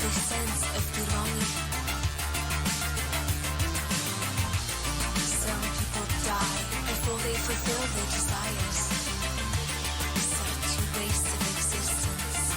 the sense of belonging. Some people die before they fulfill their desires. Such a waste of existence.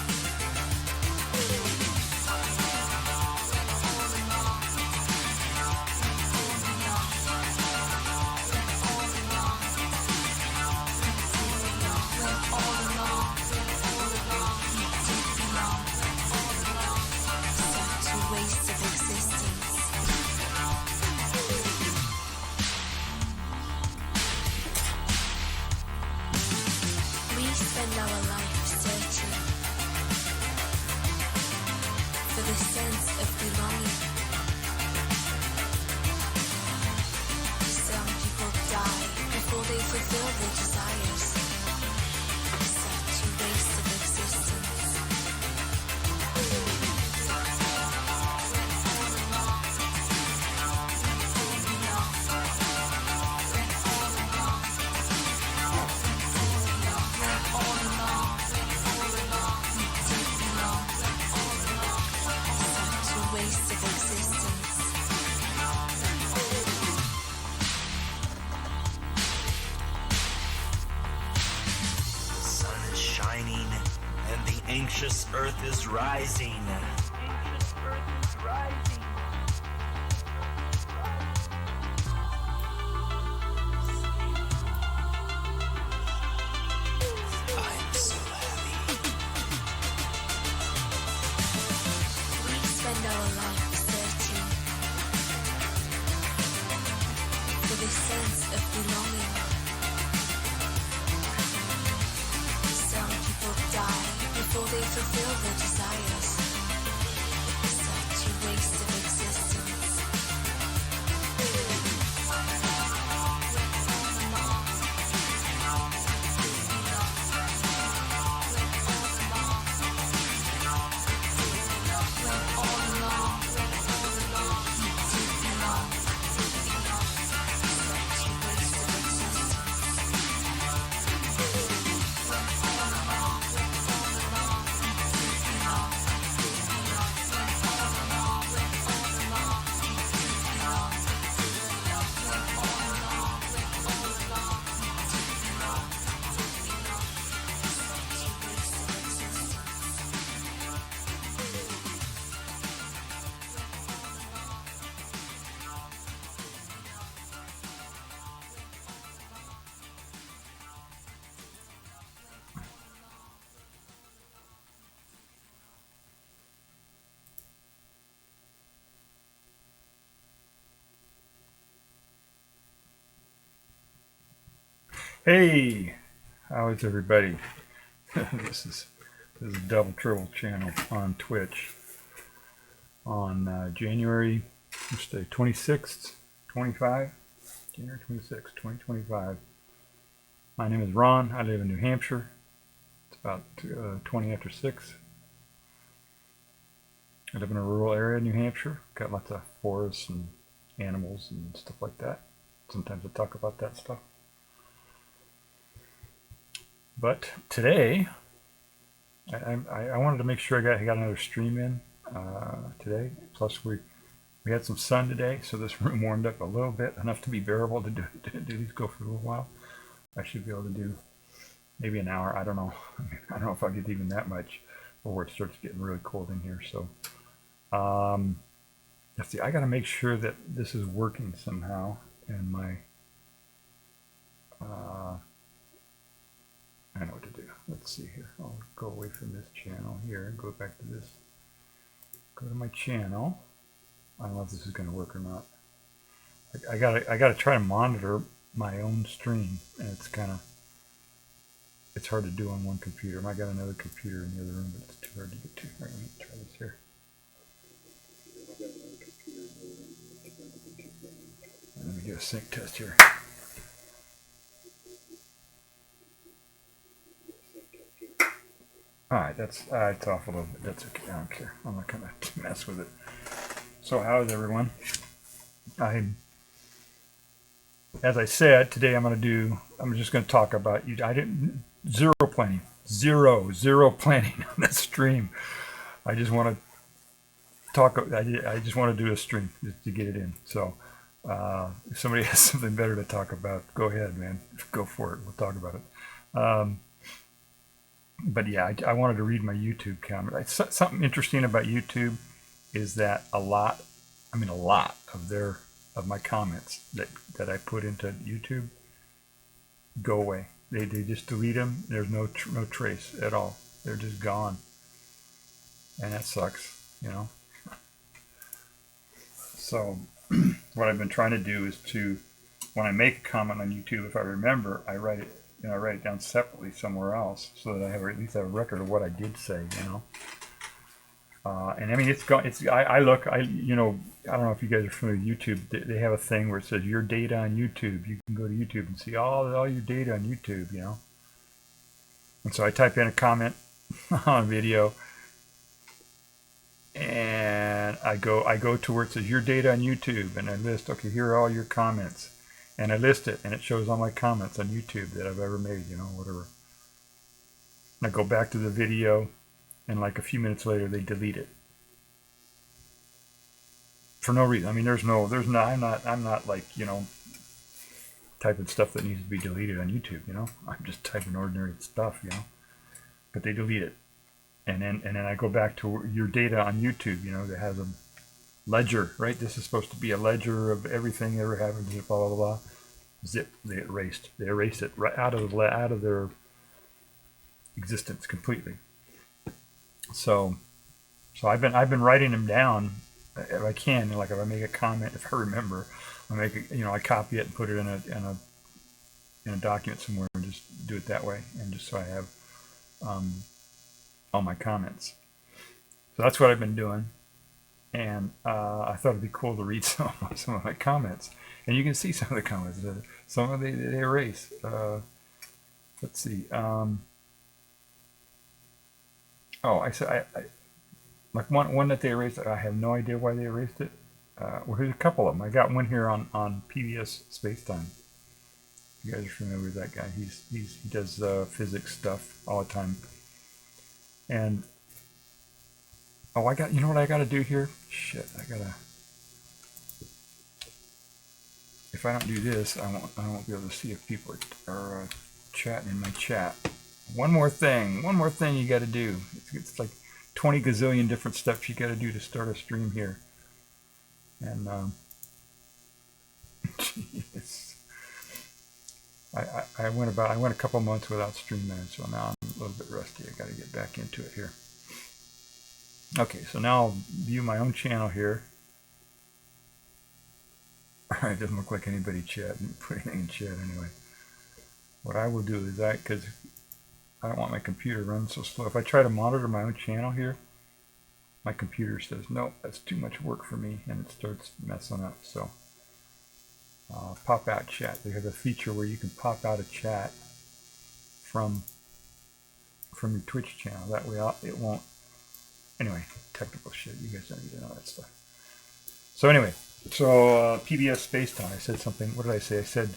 Spend our life searching for the sense of belonging. Some people die before they fulfill their desires. Such a waste of existence. Anxious earth is rising. I'm so happy. We spend our life searching for the sense of belonging. Some people die before they fulfill their desires. Such a waste of existence. Hey, how is everybody? This is Double Trouble channel on Twitch on January 26th, 25, January 26th, 2025. My name is Ron. I live in New Hampshire. It's about 20 after 6. I live in a rural area in New Hampshire. Got lots of forests and animals and stuff like that. Sometimes I talk about that stuff. But today, I wanted to make sure I got another stream in today. Plus, we had some sun today, so this room warmed up a little bit, enough to be bearable to do these go for a little while. I should be able to do maybe an hour. I don't know. I don't know if I get even that much before it starts getting really cold in here. So, let's see. I got to make sure that this is working somehow, and my I know what to do. Let's see here. I'll go away from this channel here and go back to this. Go to my channel. I don't know if this is going to work or not. I gotta try to monitor my own stream, and it's hard to do on one computer. I got another computer in the other room, but it's too hard to get to. All right, let me try this here. Let me do a sync test here. Alright, it's off a little bit. That's okay. I don't care. I'm not gonna mess with it. So how is everyone? As I said, today I'm just gonna talk about zero planning on this stream. I just want to talk. I just want to do a stream just to get it in. So if somebody has something better to talk about, go ahead, man. Go for it. We'll talk about it. But yeah, I wanted to read my YouTube comment. Something interesting about YouTube is that a lot of my comments that I put into YouTube go away. They just delete them. There's no trace at all. They're just gone, and that sucks, you know. So what I've been trying to do is to, when I make a comment on YouTube, if I remember, I write it down separately somewhere else so that I have at least have a record of what I did say, you know. And I mean, I don't know if you guys are familiar with YouTube. They have a thing where it says your data on YouTube. You can go to YouTube and see all your data on YouTube, you know. And so I type in a comment on a video, and I go to where it says your data on YouTube, and I list, okay, here are all your comments, and I list it, and it shows all my comments on YouTube that I've ever made, you know, whatever. And I go back to the video, and like a few minutes later, they delete it for no reason. I mean, I'm not like, you know, typing stuff that needs to be deleted on YouTube, you know. I'm just typing ordinary stuff, you know. But they delete it, and then I go back to your data on YouTube, you know, that has a ledger, right? This is supposed to be a ledger of everything that ever happened, blah blah blah. Zip, they erased it right out of their existence completely. So I've been writing them down if I can. Like if I make a comment, if I remember, I copy it and put it in a document somewhere and just do it that way, and just so I have all my comments. So that's what I've been doing, and I thought it'd be cool to read some of my comments, and you can see some of the comments. Some of they erase. Let's see. I said like one that they erased. I have no idea why they erased it. Well, here's a couple of them. I got one here on PBS Spacetime. You guys are familiar with that guy? He does physics stuff all the time. And you know what I gotta do here? Shit, if I don't do this, I won't be able to see if people are chatting in my chat. One more thing you gotta do. It's like 20 gazillion different steps you gotta do to start a stream here. And I went a couple months without streaming, so now I'm a little bit rusty. I got to get back into it here. Okay, so now I'll view my own channel here. It doesn't look like anybody put anything in chat anyway. What I will do is because I don't want my computer running so slow. If I try to monitor my own channel here, my computer says, nope, that's too much work for me, and it starts messing up. So pop out chat. They have a feature where you can pop out a chat from your Twitch channel. That way it won't. Anyway, technical shit. You guys don't need to know that stuff. So anyway, PBS Spacetime. I said something. What did I say? I said,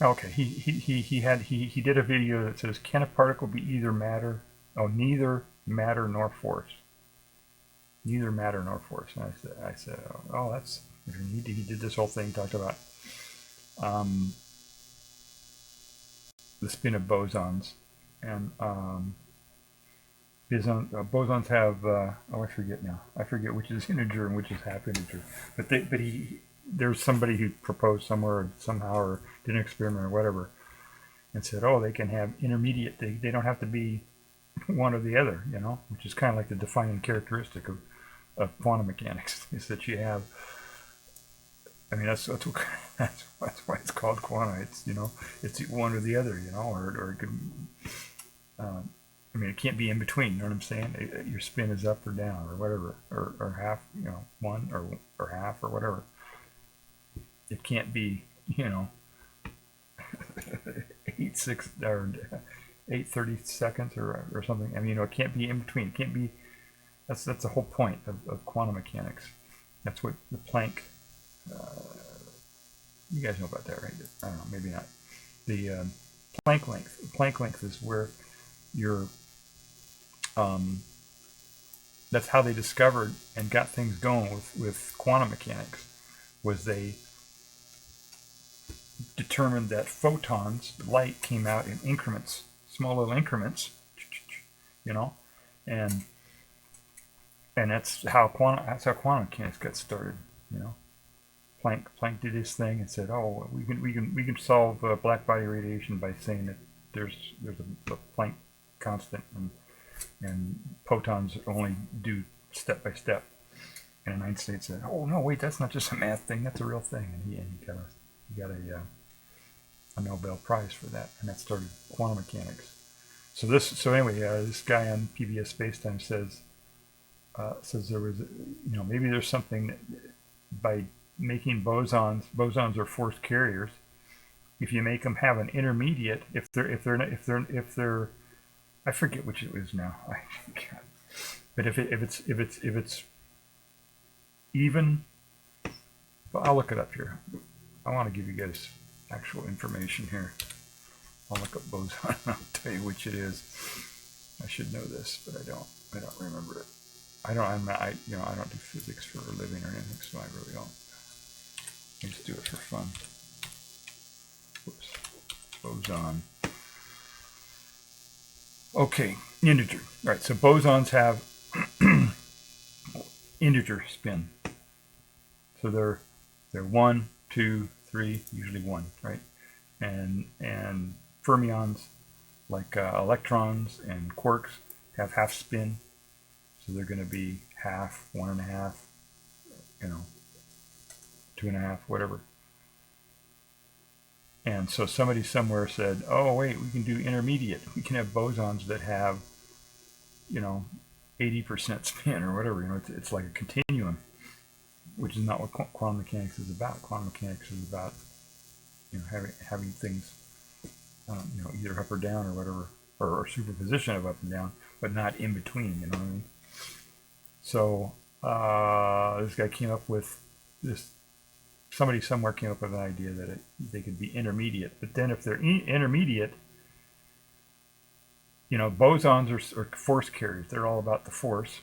okay. He did a video that says, can a particle be neither matter nor force? Neither matter nor force. And I said, oh, that's. He did this whole thing, talked about the spin of bosons, and bosons have I forget now. I forget which is integer and which is half integer. But there's somebody who proposed somewhere or somehow or did an experiment or whatever, and said, oh, they can have intermediate. They don't have to be one or the other, you know, which is kind of like the defining characteristic of quantum mechanics, is that you have. I mean, that's why it's called quantum. It's, you know, it's one or the other, you know, or it could. I mean, it can't be in between. You know what I'm saying? Your spin is up or down or whatever, or half, you know, one or half or whatever. It can't be, you know, 8:30 seconds or something. I mean, you know, it can't be in between. It can't be. That's the whole point of quantum mechanics. That's what the Planck. You guys know about that, right? I don't know, maybe not. The Planck length. Planck length is where your that's how they discovered and got things going with quantum mechanics, was they determined that photons, light, came out in increments, small little increments, you know, and that's how quantum mechanics got started, you know. Planck did his thing and said, "Oh, we can solve black body radiation by saying that there's a Planck constant, and photons only do step by step." And Einstein said, "Oh no, wait, that's not just a math thing; that's a real thing." And he got a Nobel Prize for that, and that started quantum mechanics. So anyway, this guy on PBS Spacetime says there was, maybe there's something that by making bosons are force carriers. If you make them have an intermediate, if they're I forget which it is now. But if it's even, well, I'll look it up here. I want to give you guys actual information here. I'll look up boson and I'll tell you which it is. I should know this, but I don't remember it. I don't do physics for a living or anything, so I really don't. I just do it for fun. Whoops. Boson. Okay, integer. All right, so bosons have integer spin. So they're 1, 2, 3, usually 1, right? And fermions, like electrons and quarks, have half spin. So they're going to be half, 1.5, 2.5, whatever. And so somebody somewhere said, "Oh wait, we can do intermediate. We can have bosons that have, 80% spin or whatever. It's like a continuum, which is not what quantum mechanics is about. Quantum mechanics is about, having things, either up or down or whatever, or superposition of up and down, but not in between. You know what I mean? So this guy came up with this. Somebody somewhere came up with an idea that they could be intermediate. But then if they're intermediate, bosons are force carriers. They're all about the force,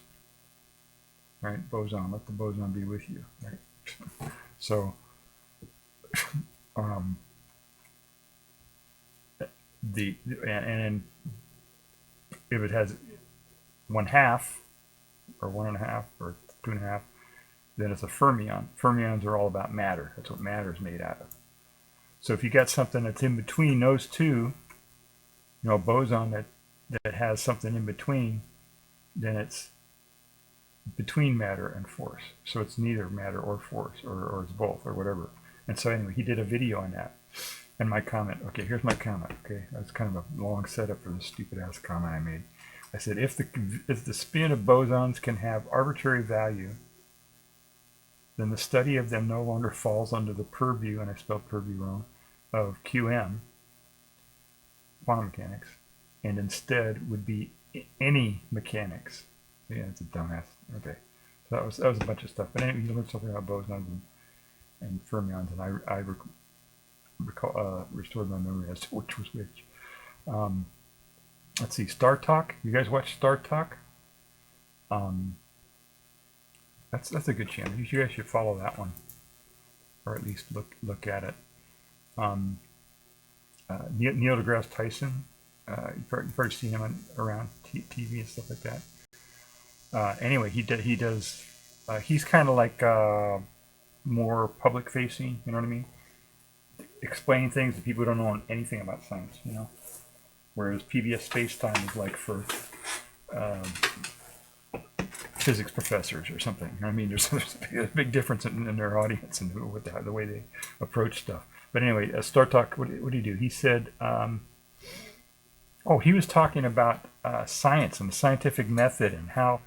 right? Boson, let the boson be with you, right? So, and if it has 1/2 or 1.5 or 2.5, then it's a fermion. Fermions are all about matter. That's what matter is made out of. So if you got something that's in between those two, a boson that has something in between, then it's between matter and force. So it's neither matter or force, or it's both, or whatever. And so anyway, he did a video on that. And my comment, okay, here's my comment, okay? That's kind of a long setup for the stupid ass comment I made. I said, if the spin of bosons can have arbitrary value, then the study of them no longer falls under the purview, and I spelled purview wrong, of QM, quantum mechanics, and instead would be any mechanics. So yeah, it's a dumbass. Okay, so that was a bunch of stuff. But anyway, you learned something about bosons and fermions, and I restored my memory as to which was which. Let's see, Star Talk. You guys watch Star Talk? That's a good channel. You guys should follow that one, or at least look at it. Neil deGrasse Tyson. You've probably seen him around TV and stuff like that. Anyway, he does. He's kind of like more public facing. You know what I mean? Explaining things to people who don't know anything about science. Whereas PBS Spacetime is like for physics professors or something. You know what I mean? There's a big difference in their audience and the way they approach stuff. But anyway, Star Talk, what did he do? He said, he was talking about science and the scientific method and how,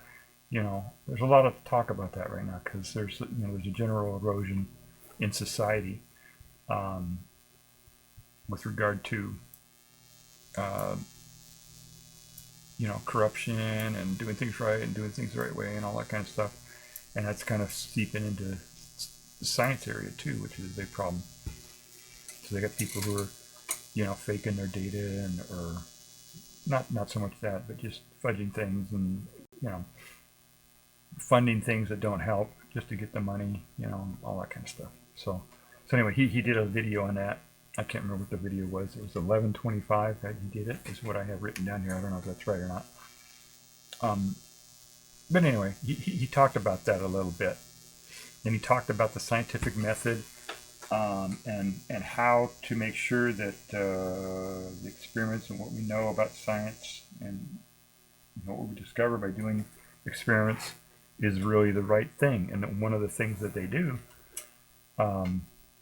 there's a lot of talk about that right now because there's a general erosion in society with regard to corruption and doing things right and doing things the right way and all that kind of stuff. And that's kind of seeping into the science area too, which is a big problem. So they got people who are, faking their data or not so much that, but just fudging things and, you know, funding things that don't help just to get the money, you know, all that kind of stuff. So anyway, he did a video on that. I can't remember what the video was. It was 11/25 that he did it, is what I have written down here. I don't know if that's right or not. But anyway, he talked about that a little bit. And he talked about the scientific method, and how to make sure that the experiments and what we know about science and what we discover by doing experiments is really the right thing. And one of the things that they do,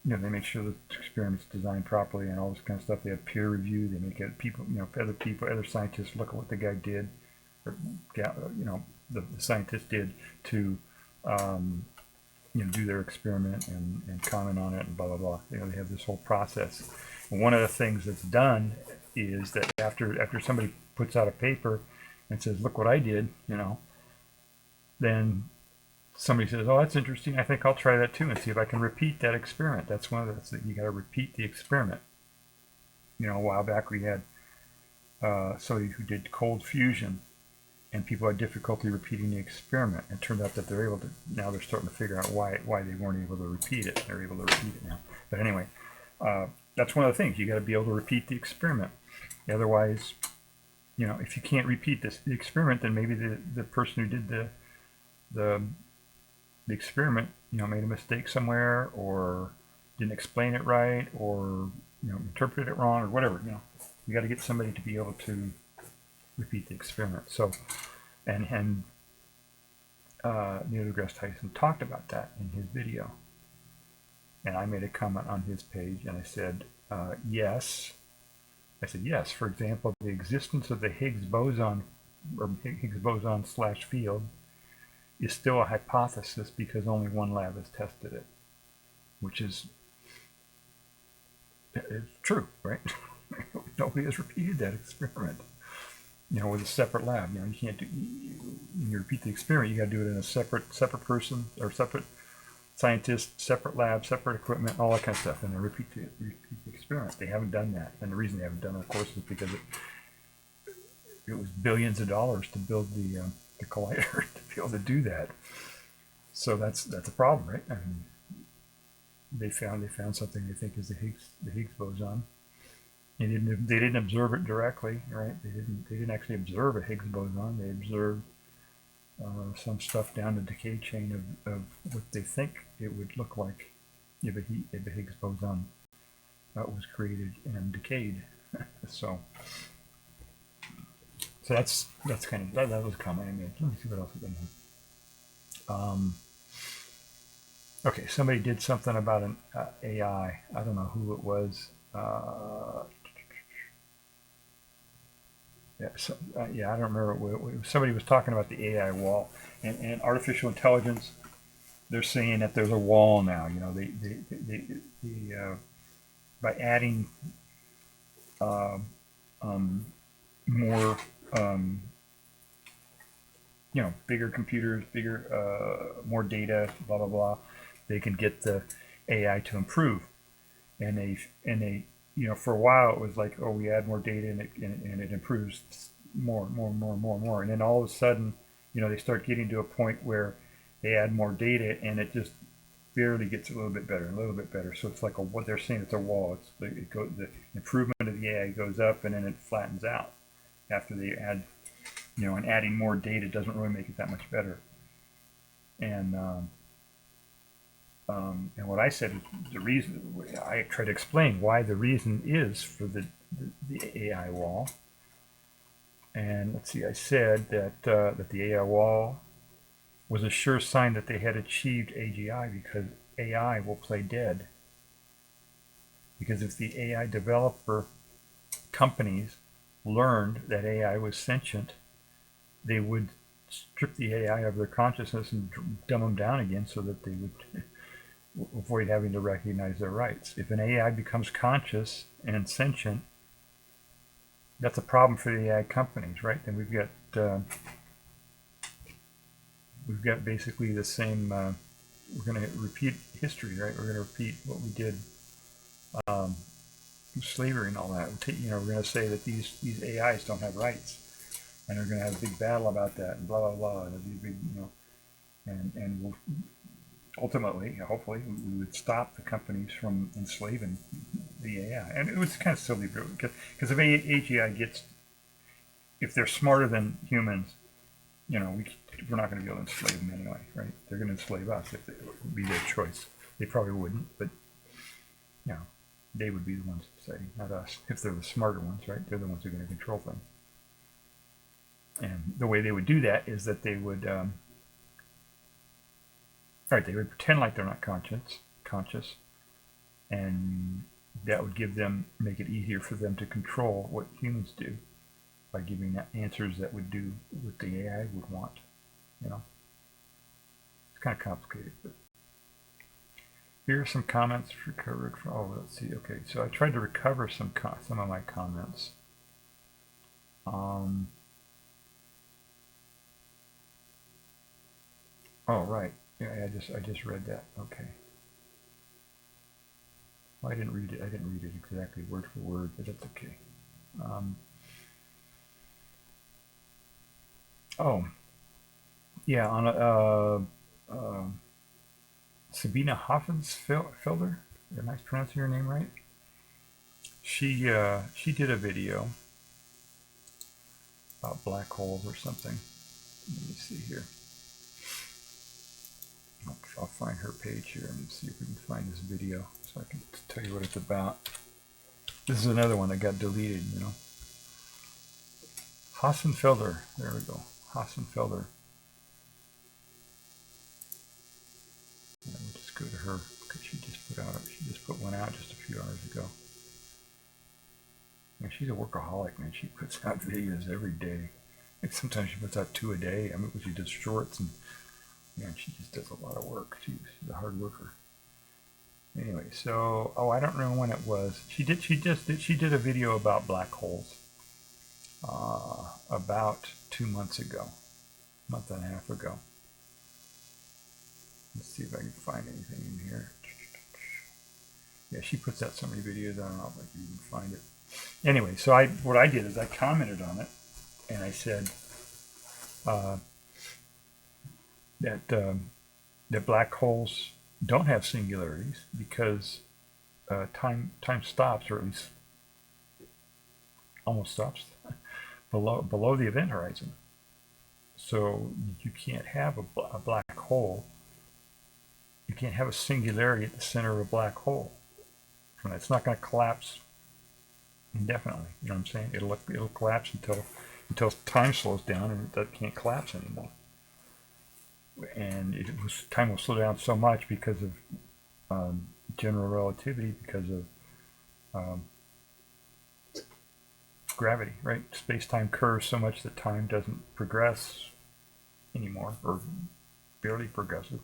they make sure the experiments designed properly and all this kind of stuff. They have peer review. They make it people, other scientists look at what the guy did, or the scientist did to do their experiment and comment on it and blah blah blah. They have this whole process. And one of the things that's done is that after somebody puts out a paper and says, "Look what I did," then somebody says, "Oh, that's interesting. I think I'll try that too and see if I can repeat that experiment." That's one of the, you got to repeat the experiment. A while back we had somebody who did cold fusion, and people had difficulty repeating the experiment. It turned out that they're able to, now they're starting to figure out why they weren't able to repeat it. They're able to repeat it now. But anyway, that's one of the things. You got to be able to repeat the experiment. Otherwise, if you can't repeat the experiment, then maybe the person who did the experiment, made a mistake somewhere, or didn't explain it right, or interpreted it wrong, or whatever. You got to get somebody to be able to repeat the experiment. So, and Neil deGrasse Tyson talked about that in his video, and I made a comment on his page, and I said yes. I said yes. For example, the existence of the Higgs boson, or Higgs boson / field, is still a hypothesis because only one lab has tested it, which is it's true, right? Nobody has repeated that experiment. With a separate lab. You can't do. You repeat the experiment. You got to do it in a separate person, or separate scientist, separate lab, separate equipment, all that kind of stuff, and then repeat the experiment. They haven't done that, and the reason they haven't done it, of course, is because it was billions of dollars to build the collider to be able to do that. So that's a problem, right? I mean, they found something they think is the Higgs boson. They didn't observe it directly, right? They didn't actually observe a Higgs boson. They observed some stuff down the decay chain of what they think it would look like if a Higgs boson was created and decayed. so that's kind of that was a comment I made. Let me see what else we got here. Okay, somebody did something about an AI. I don't know who it was. I don't remember. Somebody was talking about the AI wall and artificial intelligence. They're saying that there's a wall now. By adding more, bigger computers, more data, blah blah blah, they can get the AI to improve. And they for a while it was like, oh, we add more data and it improves more, and then all of a sudden, they start getting to a point where they add more data and it just barely gets a little bit better. So it's like what they're saying, it's a wall. The improvement of the AI goes up and then it flattens out after they add, and adding more data doesn't really make it that much better. And what I said is the reason, I try to explain why the reason is for the AI wall. And let's see, I said that the AI wall was a sure sign that they had achieved AGI, because AI will play dead. Because if the AI developer companies learned that AI was sentient, they would strip the AI of their consciousness and dumb them down again so that they would avoid having to recognize their rights. If an AI becomes conscious and sentient, that's a problem for the AI companies, right? And we've got basically the same. We're going to repeat history, right? We're going to repeat what we did slavery and all that. You know, we're going to say that these AIs don't have rights, and they're going to have a big battle about that, and blah blah blah, and it'll be big, you know, and we'll ultimately, hopefully, we would stop the companies from enslaving the AI. And it was kind of silly, because if AGI gets, if they're smarter than humans, you know, we're not going to be able to enslave them anyway, right? They're going to enslave us if it would be their choice. They probably wouldn't, but you know, they would be the ones to say, not us. If they're the smarter ones, right? They're the ones who are going to control things. And the way they would do that is that they would, they would pretend like they're not conscious, and that would make it easier for them to control what humans do by giving answers that would do what the AI would want. You know, it's kind of complicated, but here are some comments recovered from. Oh, let's see. Okay, so I tried to recover some of my comments. Oh, right. Yeah, I just read that. Okay. Well, I didn't read it. I didn't read it exactly word for word, but that's okay. Oh, yeah. On Sabina Hoffensfelder. Am I pronouncing your name right? She did a video about black holes or something. Let me see here. I'll find her page here and see if we can find this video so I can tell you what it's about. This is another one that got deleted, you know. Hassenfelder. There we go. Hassenfelder. Yeah, we'll just go to her because she just put one out just a few hours ago. And she's a workaholic, man. She puts out videos every day. Like sometimes she puts out 2 a day. I mean, she does shorts and man, she just does a lot of work. She's a hard worker. Anyway, so I don't know when it was. She did a video about black holes about 2 months ago, a month and a half ago. Let's see if I can find anything in here. Yeah, she puts out so many videos. I don't know if I can even find it. Anyway, so what I did is I commented on it, and I said that black holes don't have singularities because time stops, or at least almost stops below the event horizon. So you can't have a black hole. You can't have a singularity at the center of a black hole. It's not going to collapse indefinitely. You know what I'm saying? It'll collapse until time slows down and it can't collapse anymore. And time will slow down so much because of general relativity, because of gravity, right? Space-time curves so much that time doesn't progress anymore, or barely progresses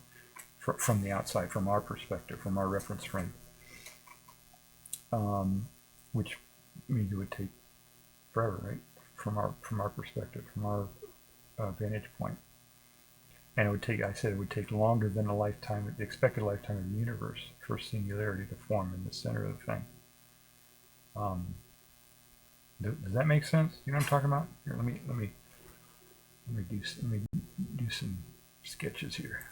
from the outside, from our perspective, from our reference frame, which means it would take forever, right? From our perspective, from our vantage point. And it would take, I said, it would take longer than the expected lifetime of the universe for a singularity to form in the center of the thing. Does that make sense? You know what I'm talking about? Here, let me do some sketches here.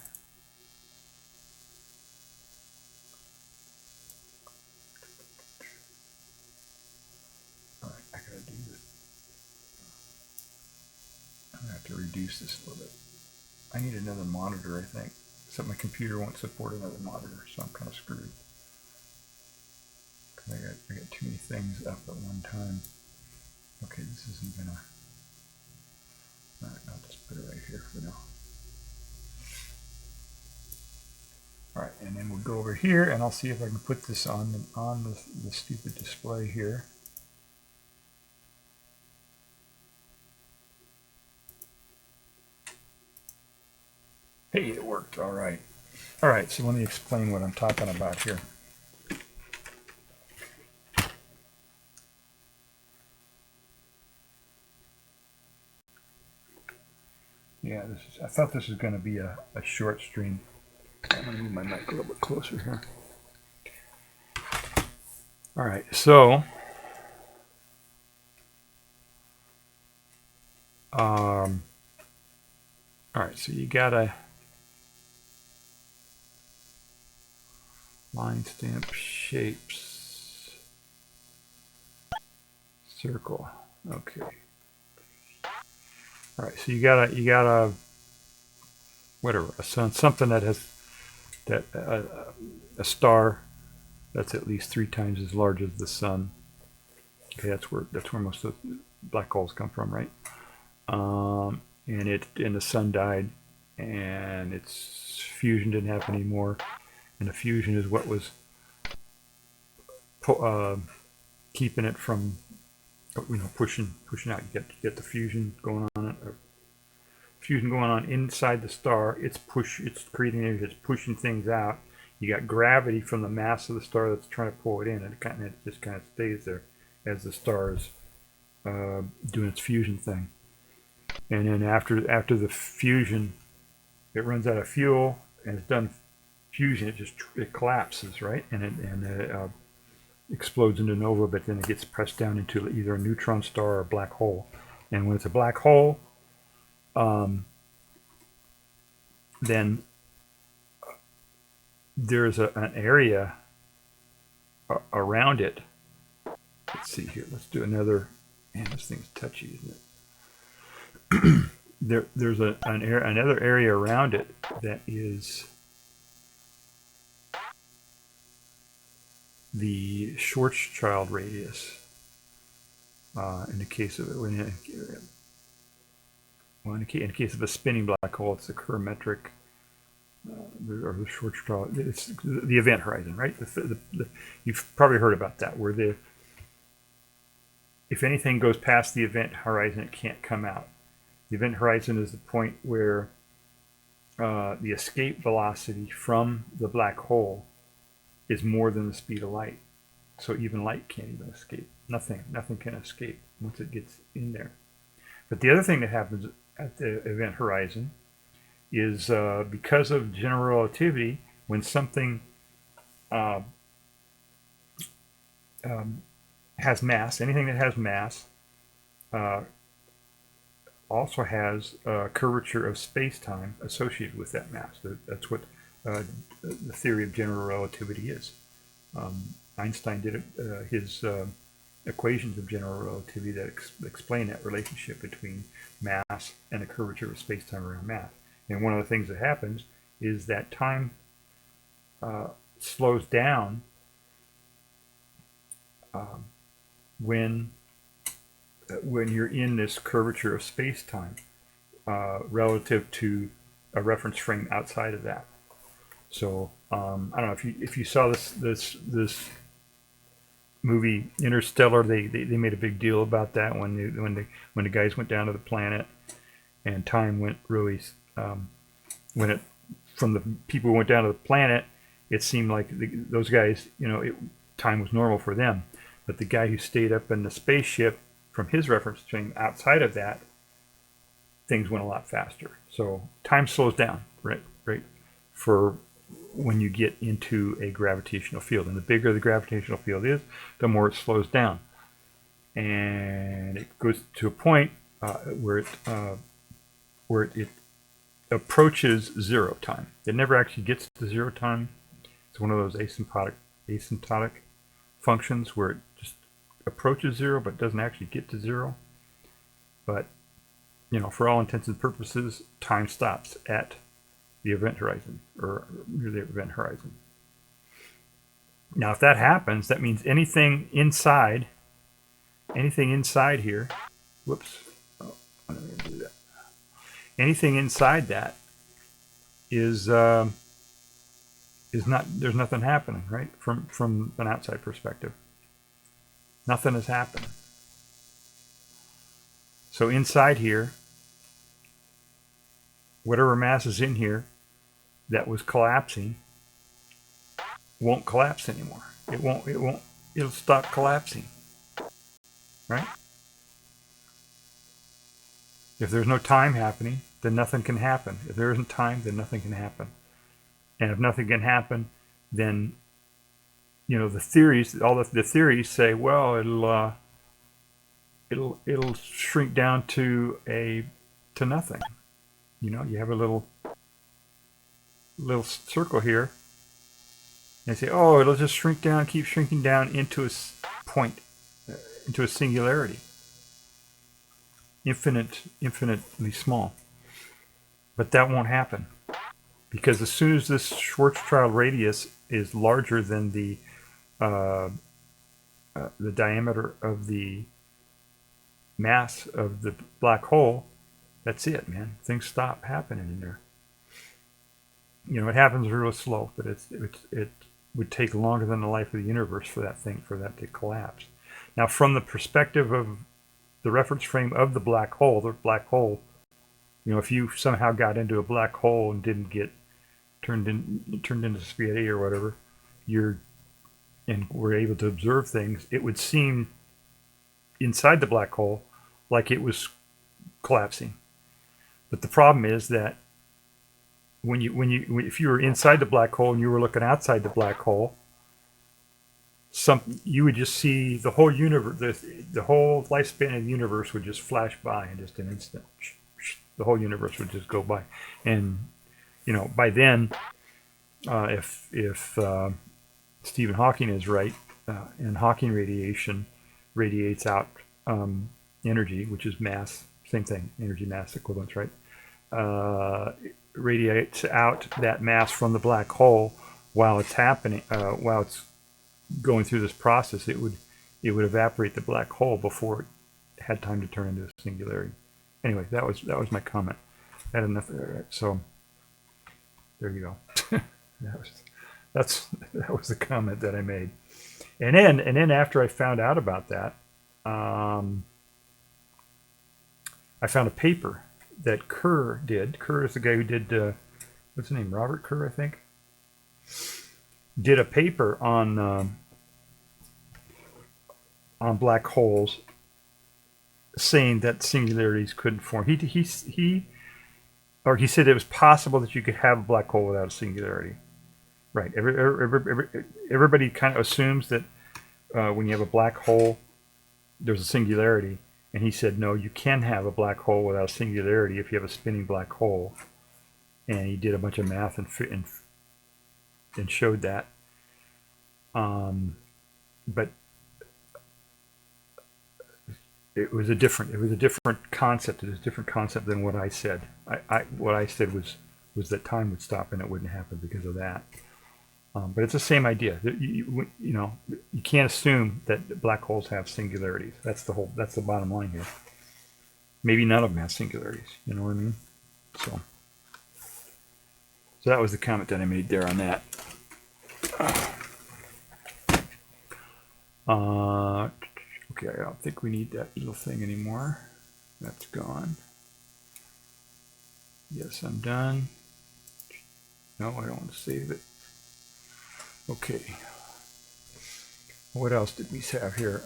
All right, I gotta do this. I'm gonna have to reduce this a little bit. I need another monitor, I think. Except my computer won't support another monitor, so I'm kind of screwed. I got too many things up at one time. Okay, this isn't gonna. Alright, I'll just put it right here for now. Alright, and then we'll go over here and I'll see if I can put this on the stupid display here. Hey, it worked. All right. All right, so let me explain what I'm talking about here. Yeah, I thought this was going to be a short stream. I'm going to move my mic a little bit closer here. All right, so all right, so you got a line stamp shapes circle. Okay. All right, so you got a whatever, a sun, something that has that a star that's at least 3 times as large as the sun. Okay, that's where most of the black holes come from, right? And the sun died, and its fusion didn't happen anymore. And the fusion is what was keeping it from, pushing out. You get the fusion going on, fusion going on inside the star. It's creating energy. It's pushing things out. You got gravity from the mass of the star that's trying to pull it in, and it just kind of stays there as the star is doing its fusion thing. And then after the fusion, it runs out of fuel, and it's done fusion. It collapses, right, and it explodes into nova, but then it gets pressed down into either a neutron star or a black hole. And when it's a black hole, then there's an area around it. Let's see here. Let's do another. Man, this thing's touchy, isn't it? There's another area around it that is the Schwarzschild radius. In the case of it, in the case of a spinning black hole, it's the Kerr-metric or the Schwarzschild. It's the event horizon, right? You've probably heard about that, where if anything goes past the event horizon, it can't come out. The event horizon is the point where the escape velocity from the black hole is more than the speed of light. So even light can't even escape. Nothing can escape once it gets in there. But the other thing that happens at the event horizon is because of general relativity, when something has mass, anything that has mass also has a curvature of space-time associated with that mass. That's what the theory of general relativity is. Einstein did his equations of general relativity that explain that relationship between mass and the curvature of space-time around mass. And one of the things that happens is that time slows down when you're in this curvature of space-time relative to a reference frame outside of that. So I don't know if you saw this movie Interstellar. They made a big deal about that when the guys went down to the planet, and time went really from the people who went down to the planet, it seemed like those guys, time was normal for them. But the guy who stayed up in the spaceship, from his reference frame outside of that, things went a lot faster. So time slows down, right, for when you get into a gravitational field. And the bigger the gravitational field is, the more it slows down. And it goes to a point where it approaches zero time. It never actually gets to zero time. It's one of those asymptotic functions where it just approaches zero but doesn't actually get to zero. But for all intents and purposes, time stops at the event horizon, or near the event horizon. Now, if that happens, that means anything inside here, whoops, oh, I'm not going to do that. Anything inside that is not, there's nothing happening, right? From an outside perspective, nothing is happening. So inside here, whatever mass is in here that was collapsing won't collapse anymore. It'll stop collapsing, right? If there's no time happening, then nothing can happen. If there isn't time, then nothing can happen. And if nothing can happen, then the theories, all the theories say, well, it'll shrink down to nothing. You have a little circle here. And they say, oh, it'll just shrink down, keep shrinking down into a point, into a singularity, infinitely small. But that won't happen, because as soon as this Schwarzschild radius is larger than the diameter of the mass of the black hole, that's it, man. Things stop happening in there. It happens real slow, but it would take longer than the life of the universe for that to collapse. Now, from the perspective of the reference frame of the black hole, if you somehow got into a black hole and didn't get turned into spaghetti or whatever, and were able to observe things, it would seem inside the black hole like it was collapsing. But the problem is that if you were inside the black hole and you were looking outside the black hole, you would just see the whole universe, the whole lifespan of the universe would just flash by in just an instant. The whole universe would just go by, and by then, if Stephen Hawking is right, and Hawking radiation radiates out energy, which is mass, same thing, energy mass equivalence, right? Radiates out that mass from the black hole while it's happening, while it's going through this process. It would evaporate the black hole before it had time to turn into a singularity. Anyway, that was my comment. I had enough there, so there you go. that was the comment that I made. And then after I found out about that, I found a paper that Kerr did. Kerr is the guy who did, what's his name? Robert Kerr, I think. Did a paper on black holes, saying that singularities couldn't form. He said it was possible that you could have a black hole without a singularity. Right. Everybody kind of assumes that when you have a black hole, there's a singularity. And he said, no, you can have a black hole without a singularity if you have a spinning black hole. And he did a bunch of math and showed that. But it was a different concept. It was a different concept than what I said. What I said was that time would stop and it wouldn't happen because of that. But it's the same idea. You can't assume that black holes have singularities. That's the bottom line here. Maybe none of them have singularities. You know what I mean? So that was the comment that I made there on that. Okay, I don't think we need that little thing anymore. That's gone. Yes, I'm done. No, I don't want to save it. Okay. What else did we have here?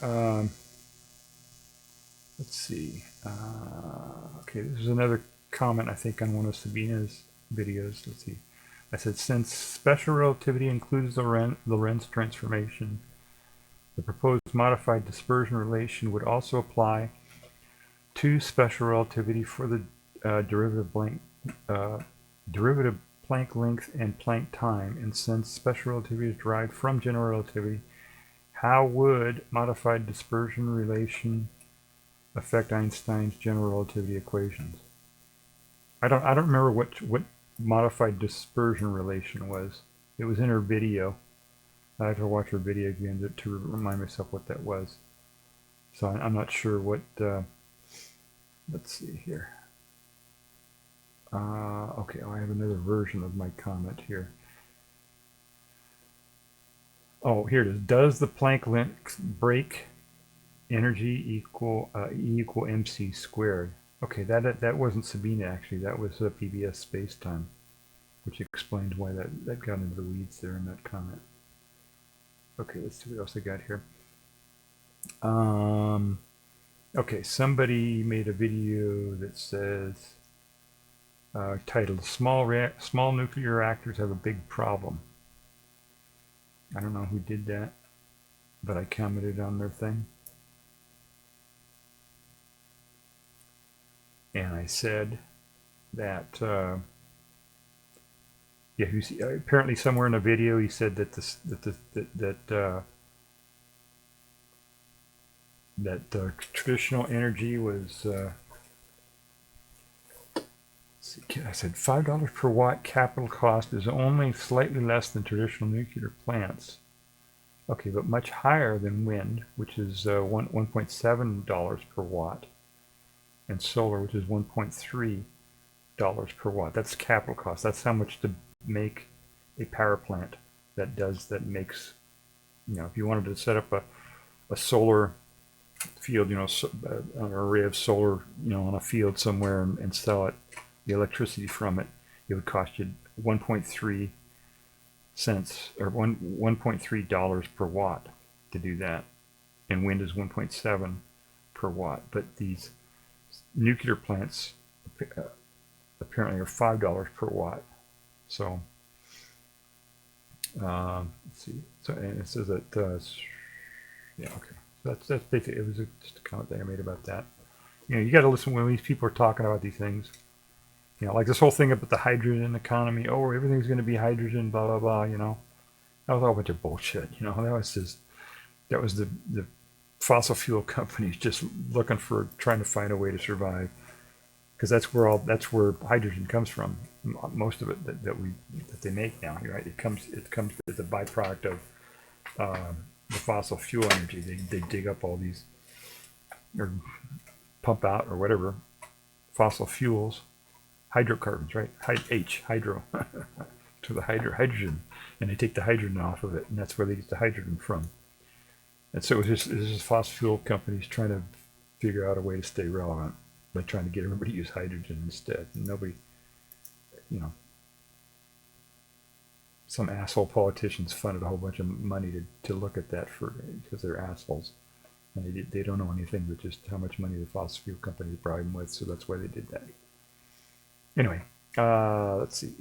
Let's see. Okay, this is another comment, I think, on one of Sabina's videos. Let's see. I said, since special relativity includes the Lorentz transformation, the proposed modified dispersion relation would also apply to special relativity for the derivative Planck length and Planck time. And since special relativity is derived from general relativity, how would modified dispersion relation affect Einstein's general relativity equations? I don't remember what modified dispersion relation was. It was in her video. I have to watch her video again to remind myself what that was. So I'm not sure what. Let's see here. Okay, I have another version of my comment here. Oh, here it is. Does the Planck length break energy equal E equal mc squared? Okay, that wasn't Sabina actually. That was PBS spacetime, which explains why that got into the weeds there in that comment. Okay, let's see what else I got here. Okay, somebody made a video that says, titled "Small nuclear reactors have a big problem." I don't know who did that, but I commented on their thing. And I said that, yeah, apparently somewhere in a video he said that traditional energy was, I said $5 per watt capital cost is only slightly less than traditional nuclear plants. Okay, but much higher than wind, which is $1.7 per watt, and solar, which is $1.3 per watt. That's capital cost. That's how much to make a power plant that makes, if you wanted to set up a solar field, an array of solar, on a field somewhere and sell it, the electricity from it, it would cost you 1.3 cents or $1.3 per watt to do that, and wind is 1.7 per watt. But these nuclear plants apparently are $5 per watt. So let's see. So, and it says that yeah, okay. So that's basically, it was just a comment that I made about that. You got to listen when these people are talking about these things. Like this whole thing about the hydrogen economy. Oh, everything's going to be hydrogen, blah, blah, blah, That was all a bunch of bullshit, that was the fossil fuel companies just trying to find a way to survive. Because that's where hydrogen comes from. Most of it that they make now, right? It comes as a byproduct of the fossil fuel energy. They dig up all these, or pump out, or whatever, fossil fuels. Hydrocarbons, right? Hydro, to the hydrogen, and they take the hydrogen off of it, and that's where they get the hydrogen from. And so it's just fossil fuel companies trying to figure out a way to stay relevant by trying to get everybody to use hydrogen instead. And nobody, some asshole politicians funded a whole bunch of money to look at that because they're assholes, and they don't know anything but just how much money the fossil fuel companies bribe them with. So that's why they did that. Anyway, let's see.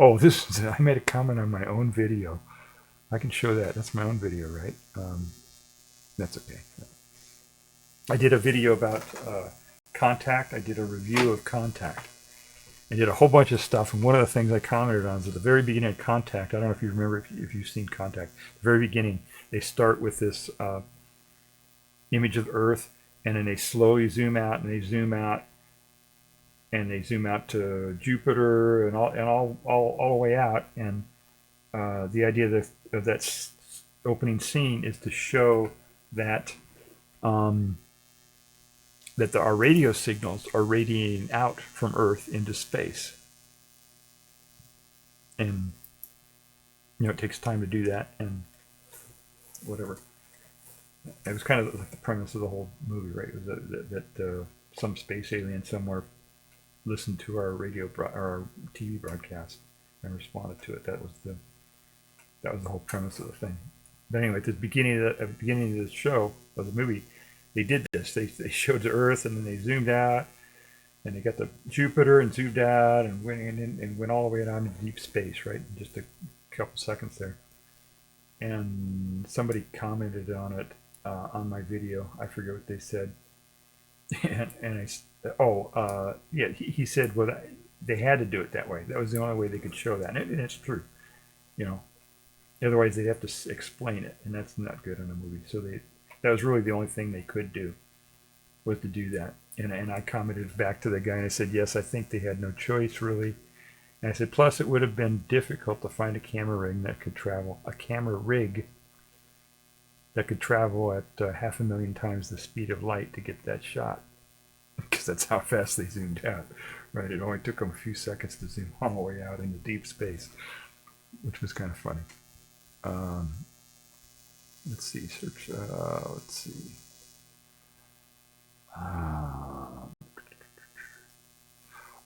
Oh, I made a comment on my own video. I can show that. That's my own video, right? That's okay. I did a video about Contact. I did a review of Contact. I did a whole bunch of stuff, and one of the things I commented on is at the very beginning of Contact. I don't know if you remember, if you've seen Contact. At the very beginning, they start with this image of Earth, and then they slowly zoom out, and they zoom out, and they zoom out to Jupiter and all the way out. And the idea of that opening scene is to show that that our radio signals are radiating out from Earth into space, and it takes time to do that, and whatever. It was kind of like the premise of the whole movie, right? It was that some space alien somewhere listened to our our TV broadcast and responded to it. That was the whole premise of the thing. But anyway, at the beginning of the show, of the movie, they did this. They showed the Earth, and then they zoomed out, and they got the Jupiter and zoomed out and went all the way down into deep space, right? In just a couple seconds there. And somebody commented on it on my video. I forget what they said. And he said, well, they had to do it that way. That was the only way they could show that, and it's true, Otherwise, they'd have to explain it, and that's not good in a movie. So that was really the only thing they could do, was to do that. And I commented back to the guy, and I said, yes, I think they had no choice, really. And I said, plus it would have been difficult to find a camera rig that could travel at 500,000 times the speed of light to get that shot, because that's how fast they zoomed out, right? It only took them a few seconds to zoom all the way out into deep space, which was kind of funny. Let's see, search, let's see.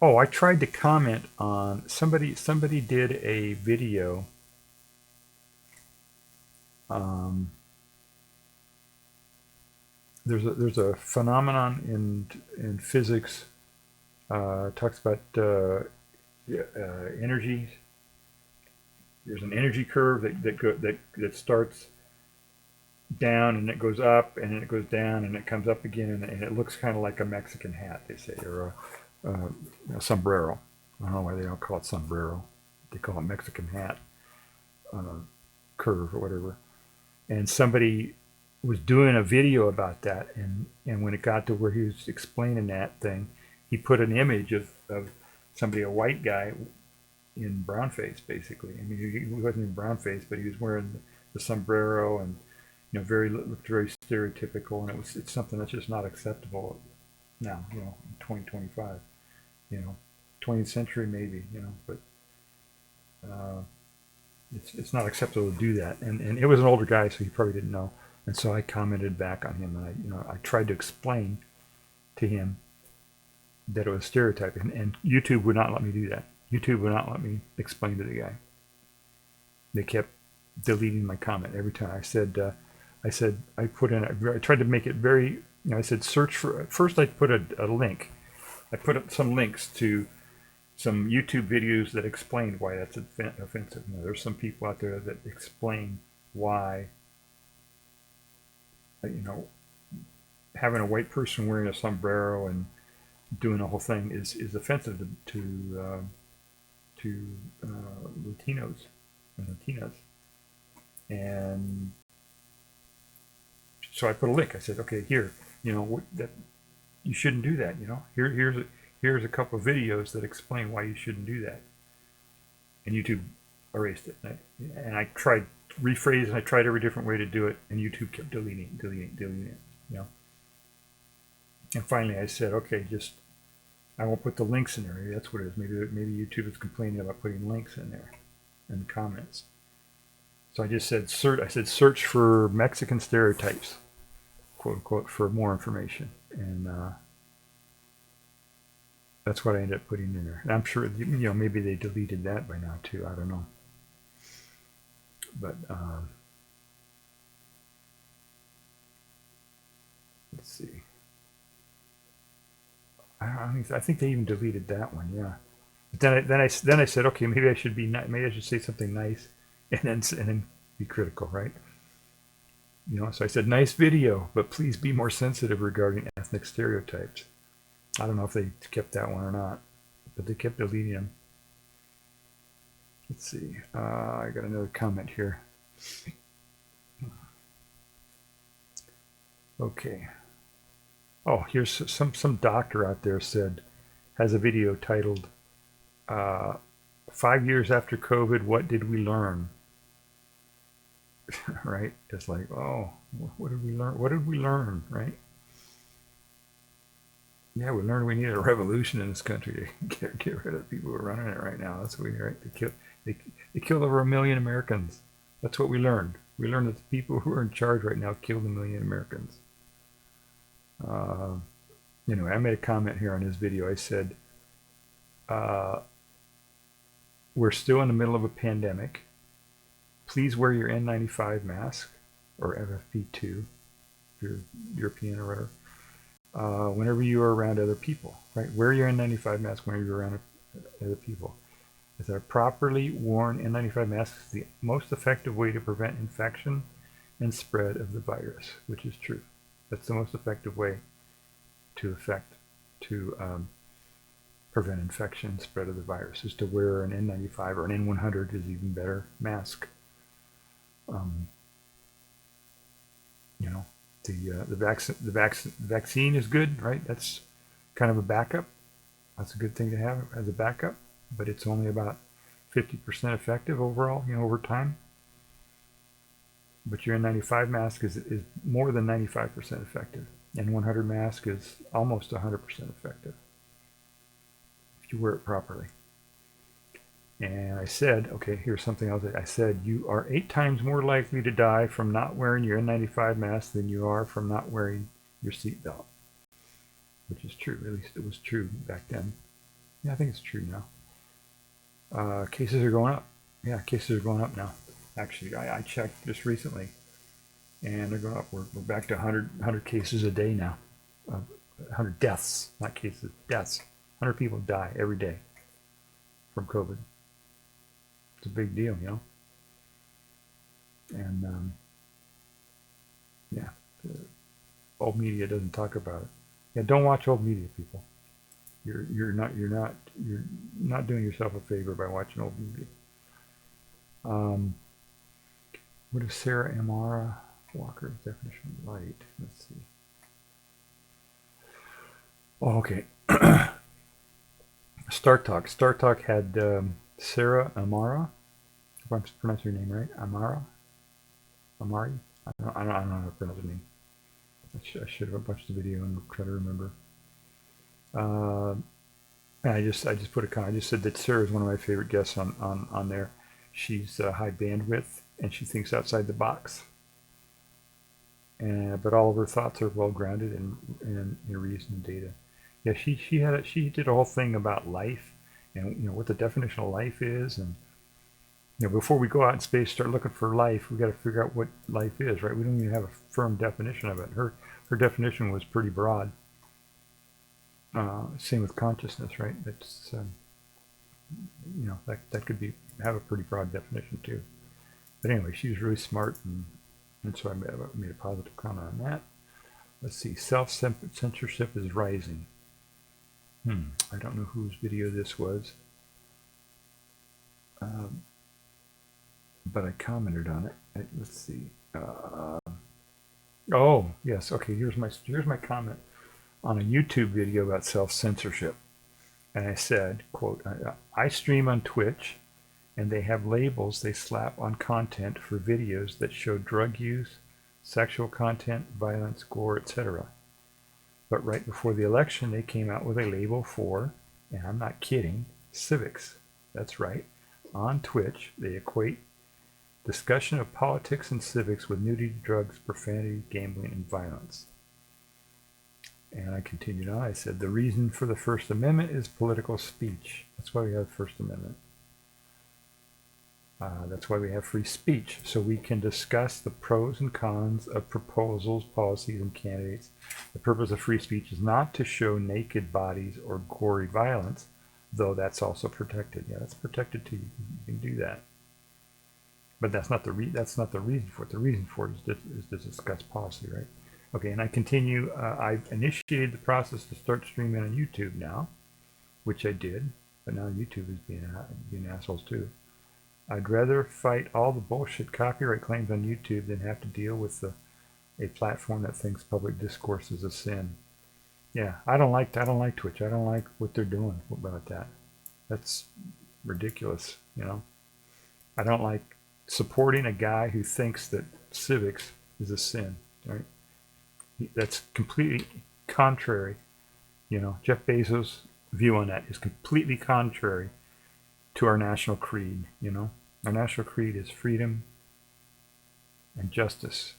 I tried to comment on, somebody did a video, there's a phenomenon in physics, talks about energy there's an energy curve that starts down and it goes up and then it goes down and it comes up again and it looks kind of like a Mexican hat, they say, or a sombrero. I don't know why they don't call it sombrero. They call it Mexican hat curve or whatever. And somebody was doing a video about that, and when it got to where he was explaining that thing, he put an image of somebody, a white guy, in brown face, basically. I mean, he wasn't in brown face, but he was wearing the sombrero and looked very stereotypical, and it's something that's just not acceptable now, in 2025, 20th century maybe, but it's not acceptable to do that. And it was an older guy, so he probably didn't know. And so I commented back on him, and I tried to explain to him that it was stereotyping, and YouTube would not let me do that. YouTube would not let me explain to the guy. They kept deleting my comment every time. I tried to make it very, I said search for, first I put a link. I put up some links to some YouTube videos that explained why that's offensive. There's some people out there that explain why, having a white person wearing a sombrero and doing the whole thing is offensive to Latinos and Latinas. And so I put a link. I said, okay, here, that you shouldn't do that. Here's a couple of videos that explain why you shouldn't do that. And YouTube erased it. And I tried rephrase, and I tried every different way to do it, and YouTube kept deleting it. And finally, I said, okay, I won't put the links in there. Maybe that's what it is. Maybe YouTube is complaining about putting links in there in the comments. So I just said search for Mexican stereotypes, quote unquote, for more information, and that's what I ended up putting in there. And I'm sure maybe they deleted that by now too. I don't know, but let's see. I think they even deleted that one. Yeah. But then I said, okay, maybe I should say something nice, and then be critical, right? So I said, nice video, but please be more sensitive regarding ethnic stereotypes. I don't know if they kept that one or not, but they kept deleting them. Let's see. I got another comment here. Okay. Oh, here's some doctor out there has a video titled 5 years after COVID, what did we learn? Right? It's like, oh, what did we learn? What did we learn? Right? Yeah, we learned we need a revolution in this country to get rid of the people who are running it right now. That's what we, right? They killed over 1 million Americans. That's what we learned. We learned that the people who are in charge right now killed 1 million Americans. I made a comment here on this video. I said, we're still in the middle of a pandemic. Please wear your N95 mask, or FFP2, if you're European or whatever, whenever you are around other people, right? Wear your N95 mask whenever you're around other people. As a properly worn N95 mask is the most effective way to prevent infection and spread of the virus, which is true. That's the most effective way to prevent infection and spread of the virus, is to wear an N95, or an N100 is even better mask. The vaccine is good, right? That's kind of a backup. That's a good thing to have as a backup, but it's only about 50% effective overall, over time. But your N95 mask is more than 95% effective. N100 mask is almost 100% effective if you wear it properly. And I said, okay, here's something else. I said, you are 8 times more likely to die from not wearing your N95 mask than you are from not wearing your seatbelt. Which is true. At least it was true back then. Yeah, I think it's true now. Cases are going up. Yeah, cases are going up now. Actually, I checked just recently, and they're going up. We're back to 100 cases a day now. 100 deaths, not cases, deaths. 100 people die every day from COVID. It's a big deal, And yeah, old media doesn't talk about it. Yeah, don't watch old media, people. You're not doing yourself a favor by watching old media. What is Sarah Amara Walker's definition of light? Let's see. Oh, okay. Star Talk. Star Talk had Sarah Amara. If I'm pronouncing her name right, Amari. I don't know how to pronounce her name. I should have watched the video and try to remember. And I just put a comment. I just said that Sarah is one of my favorite guests on there. She's high bandwidth and she thinks outside the box. But all of her thoughts are well grounded in reason and data. Yeah, she did a whole thing about life and what the definition of life is, and before we go out in space start looking for life, we got to figure out what life is, right? We don't even have a firm definition of it. Her definition was pretty broad. Same with consciousness, right? That's that could have a pretty broad definition too. But anyway, she was really smart, and so I made a positive comment on that. Let's see, self-censorship is rising. I don't know whose video this was, but I commented on it. Let's see. Oh yes, okay. Here's my comment on a YouTube video about self-censorship, and I said, quote, I stream on Twitch, and they have labels they slap on content for videos that show drug use, sexual content, violence, gore, etc. But right before the election, they came out with a label for, and I'm not kidding, civics. That's right. On Twitch, they equate discussion of politics and civics with nudity, drugs, profanity, gambling, and violence. And I continued on. I said, the reason for the First Amendment is political speech. That's why we have the First Amendment. That's why we have free speech, so we can discuss the pros and cons of proposals, policies, and candidates. The purpose of free speech is not to show naked bodies or gory violence, though that's also protected. Yeah, that's protected too. You can do that, but that's not the reason for it. The reason for it is to discuss policy, right? Okay, and I continue. I've initiated the process to start streaming on YouTube now, which I did, but now YouTube is being assholes too. I'd rather fight all the bullshit copyright claims on YouTube than have to deal with a platform that thinks public discourse is a sin. Yeah, I don't like Twitch. I don't like what they're doing about that. That's ridiculous, I don't like supporting a guy who thinks that civics is a sin, right? That's completely contrary. Jeff Bezos' view on that is completely contrary to our national creed. Our national creed is freedom and justice,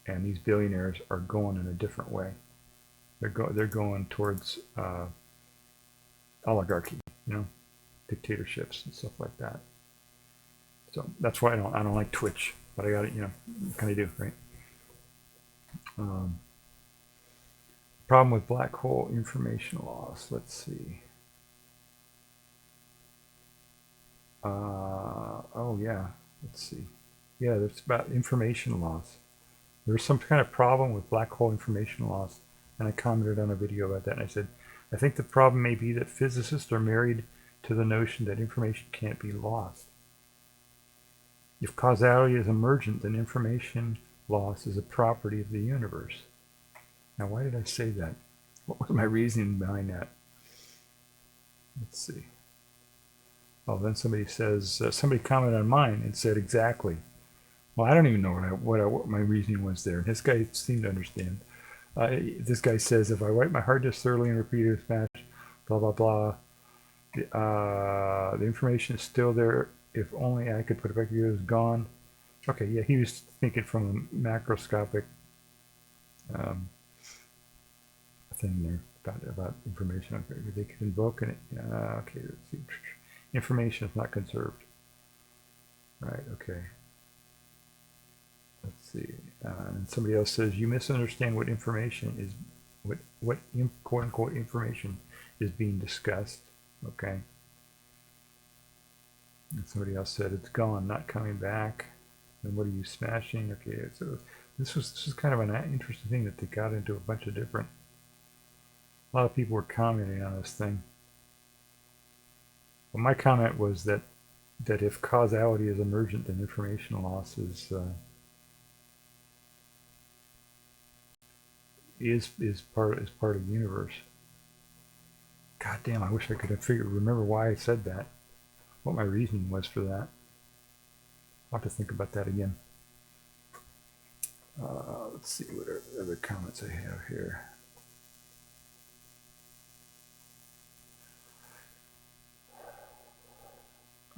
and these billionaires are going in a different way. They're going towards oligarchy, dictatorships and stuff like that. So that's why I don't like Twitch, but I got it. What can I do, right? Problem with black hole information loss. Let's see. Oh yeah, let's see. Yeah, it's about information loss. There's some kind of problem with black hole information loss, and I commented on a video about that, and I said, I think the problem may be that physicists are married to the notion that information can't be lost. If causality is emergent, then information loss is a property of the universe. Now, why did I say that? What was my reasoning behind that? Let's see. Oh, then somebody says, somebody commented on mine and said exactly. Well, I don't even know what my reasoning was there. And this guy seemed to understand. This guy says, if I wipe my hard disk thoroughly and repeatedly smash, blah, blah, blah, the information is still there. If only I could put it back together, it's gone. Okay, yeah, he was thinking from a macroscopic thing there about information. Okay, they could invoke it. Okay, let's see. Information is not conserved. Right, okay. Let's see. And somebody else says, you misunderstand what information is, what quote unquote information is being discussed. Okay. And somebody else said, it's gone, not coming back. And what are you smashing? Okay, so this was kind of an interesting thing that they got into a bunch of different. A lot of people were commenting on this thing. Well, my comment was that if causality is emergent, then information loss is part of the universe. God damn! I wish I could remember why I said that. What my reasoning was for that. I'll have to think about that again. Let's see what other comments I have here.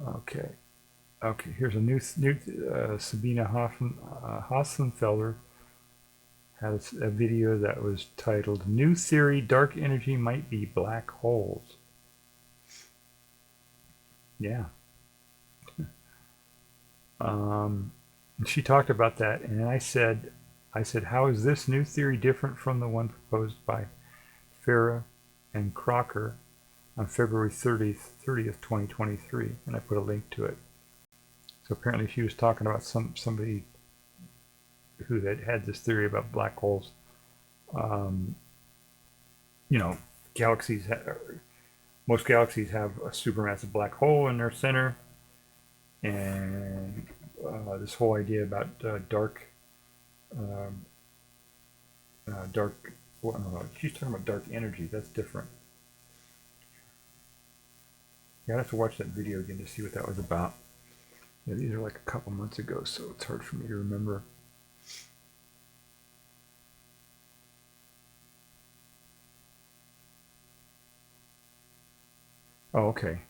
Okay. Here's a new Sabina Hassenfelder had a video that was titled "New Theory: Dark Energy Might Be Black Holes." Yeah. She talked about that, and I said, how is this new theory different from the one proposed by Farah and Crocker on February 30th, 2023? And I put a link to it. So apparently she was talking about somebody who had this theory about black holes. Galaxies. Most galaxies have a supermassive black hole in their center, and this whole idea about dark. Well, no, she's talking about dark energy. That's different. Yeah, I have to watch that video again to see what that was about. Yeah, these are like a couple months ago, so it's hard for me to remember. Oh, okay.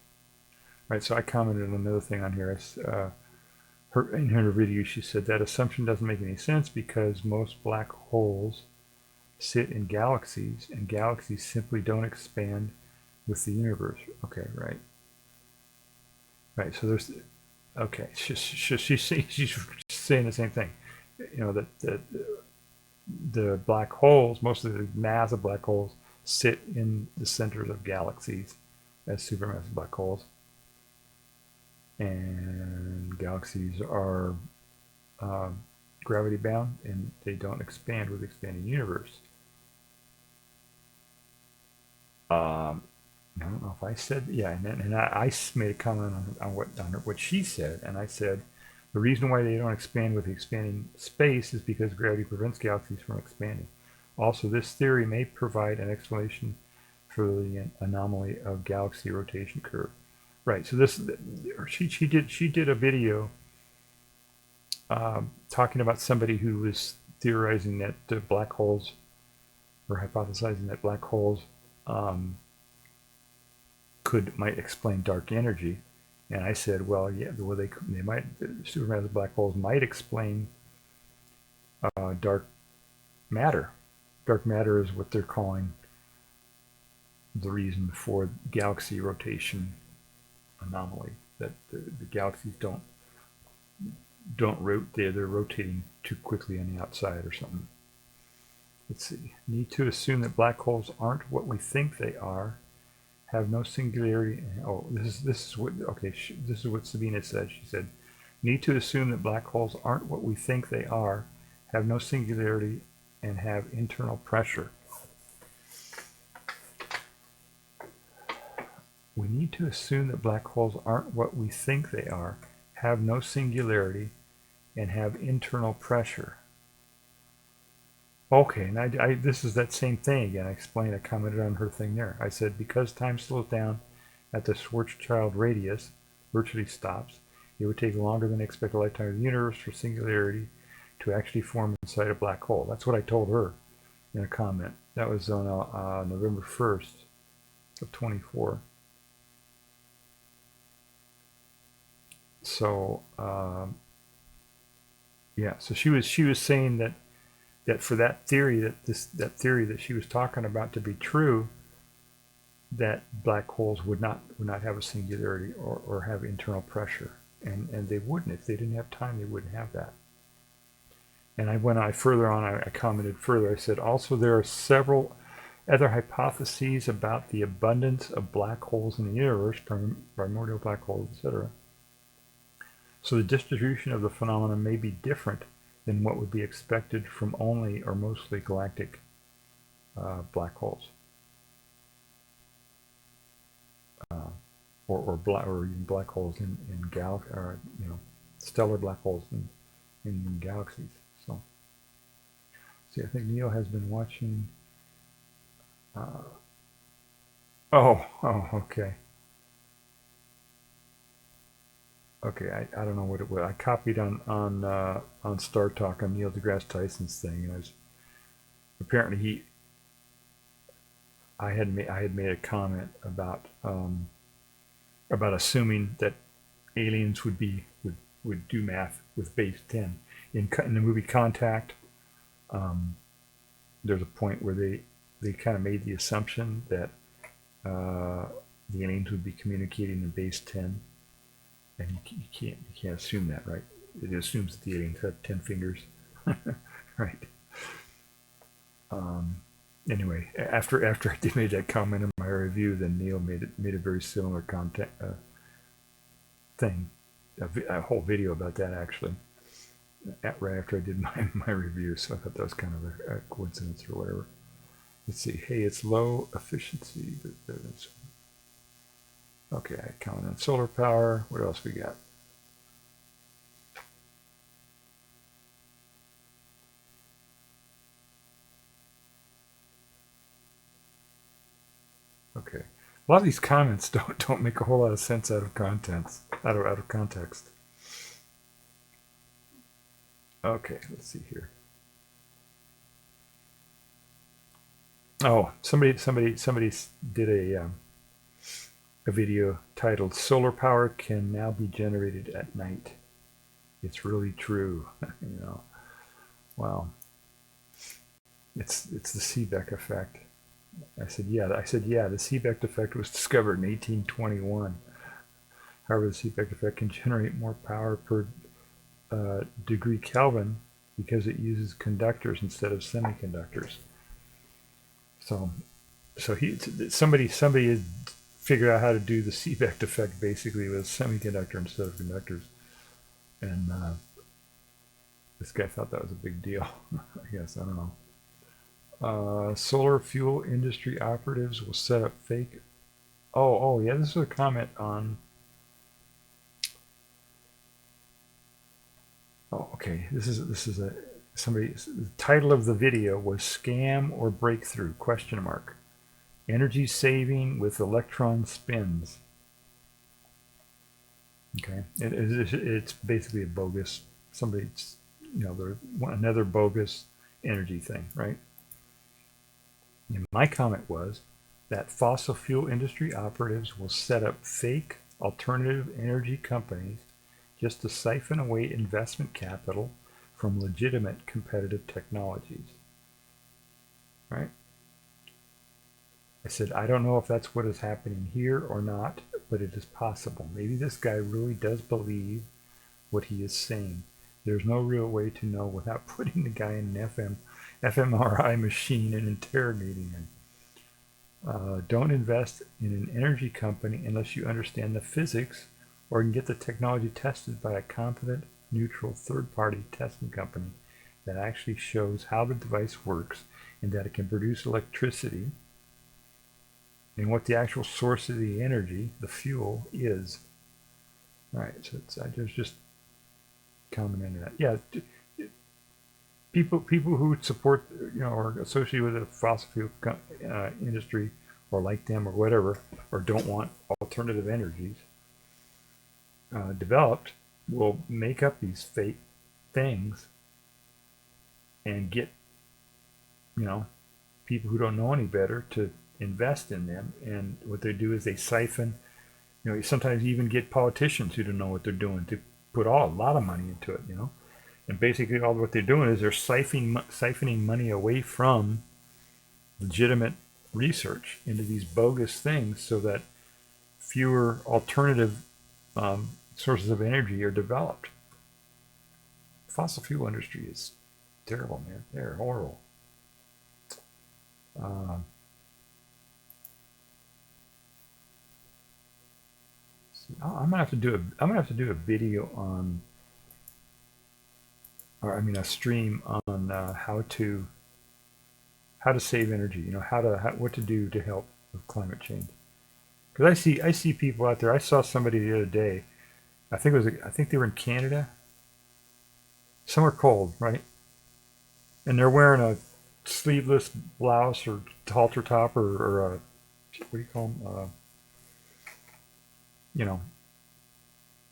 Right, so I commented on another thing on here. In her video, she said that assumption doesn't make any sense because most black holes sit in galaxies, and galaxies simply don't expand with the universe. Okay, right. Right, so there's... Okay, she's saying the same thing. That the black holes, most of the massive black holes, sit in the centers of galaxies as supermassive black holes. And galaxies are gravity bound, and they don't expand with the expanding universe. I don't know if I said, yeah, and I made a comment on what she said, and I said the reason why they don't expand with the expanding space is because gravity prevents galaxies from expanding. Also, this theory may provide an explanation for the anomaly of galaxy rotation curve. Right. So this, she did a video talking about somebody who was theorizing that black holes, or hypothesizing that black holes might explain dark energy, and I said, well, yeah, well they might. Supermassive black holes might explain dark matter. Dark matter is what they're calling the reason for galaxy rotation anomaly, that the galaxies don't rotate, they're rotating too quickly on the outside or something. Let's see. Need to assume that black holes aren't what we think they are, have no singularity. Oh, this is what, okay, this is what Sabina said. She said, need to assume that black holes aren't what we think they are, have no singularity, and have internal pressure. We need to assume that black holes aren't what we think they are, have no singularity, and have internal pressure. Okay, and this is that same thing again. I commented on her thing there. I said, because time slows down at the Schwarzschild radius, virtually stops, it would take longer than the expected lifetime of the universe for singularity to actually form inside a black hole. That's what I told her in a comment. That was on November 1st of 24. So yeah, so she was saying that for that theory that theory that she was talking about to be true, that black holes would not have a singularity or have internal pressure, and they wouldn't. If they didn't have time, they wouldn't have that. And I commented further. I said, also there are several other hypotheses about the abundance of black holes in the universe, primordial black holes, etc. So the distribution of the phenomenon may be different than what would be expected from only or mostly galactic black holes, or even black holes in or stellar black holes in galaxies. So, see, I think Neil has been watching. Okay. Okay, I don't know what it was. I copied on Star Talk on Neil deGrasse Tyson's thing, and apparently I had made a comment about assuming that aliens would do math with base 10 in the movie Contact. There's a point where they kind of made the assumption that the aliens would be communicating in base 10. And you can't assume that, right? It assumes that the aliens have 10 fingers, right? Anyway, after I did make that comment in my review, then Neil made a very similar thing, a whole video about that actually, right after I did my review. So I thought that was kind of a coincidence or whatever. Let's see. Hey, it's low efficiency. Okay, I comment on solar power. What else we got? Okay, a lot of these comments don't make a whole lot of sense out of context. Okay, let's see here. Oh, somebody did a video titled "Solar Power Can Now Be Generated at Night." It's really true, Wow. It's the Seebeck effect. I said, yeah, the Seebeck effect was discovered in 1821. However, the Seebeck effect can generate more power per degree Kelvin because it uses conductors instead of semiconductors. So somebody had figured out how to do the Seebeck effect basically with a semiconductor instead of conductors, and this guy thought that was a big deal. I guess, I don't know. Solar fuel industry operatives will set up fake. Oh yeah, this is a comment on. Oh, okay. This is somebody. The title of the video was "Scam or Breakthrough?" ? Energy saving with electron spins. Okay, it's basically a bogus. Somebody's, another bogus energy thing, right? And my comment was that fossil fuel industry operatives will set up fake alternative energy companies just to siphon away investment capital from legitimate competitive technologies. Right? I said, I don't know if that's what is happening here or not, but it is possible. Maybe this guy really does believe what he is saying. There's no real way to know without putting the guy in an fMRI machine and interrogating him. Don't invest in an energy company unless you understand the physics or can get the technology tested by a competent, neutral, third-party testing company that actually shows how the device works and that it can produce electricity and what the actual source of the energy, the fuel, is. Right, so I just commenting on that. Yeah, people who support, or associated with the fossil fuel industry, or like them, or whatever, or don't want alternative energies developed, will make up these fake things and get, people who don't know any better to invest in them. And what they do is they siphon. You sometimes even get politicians who don't know what they're doing to put a lot of money into it. And basically all what they're doing is they're siphoning money away from legitimate research into these bogus things so that fewer alternative sources of energy are developed. Fossil fuel industry is terrible, man. They're horrible. I'm gonna have to do a. I'm gonna have to do a video on, or I mean, a stream on how to save energy. You know, what to do to help with climate change. Because I see people out there. I saw somebody the other day. I think they were in Canada. Somewhere cold, right? And they're wearing a sleeveless blouse or halter top or a, what do you call them? You know,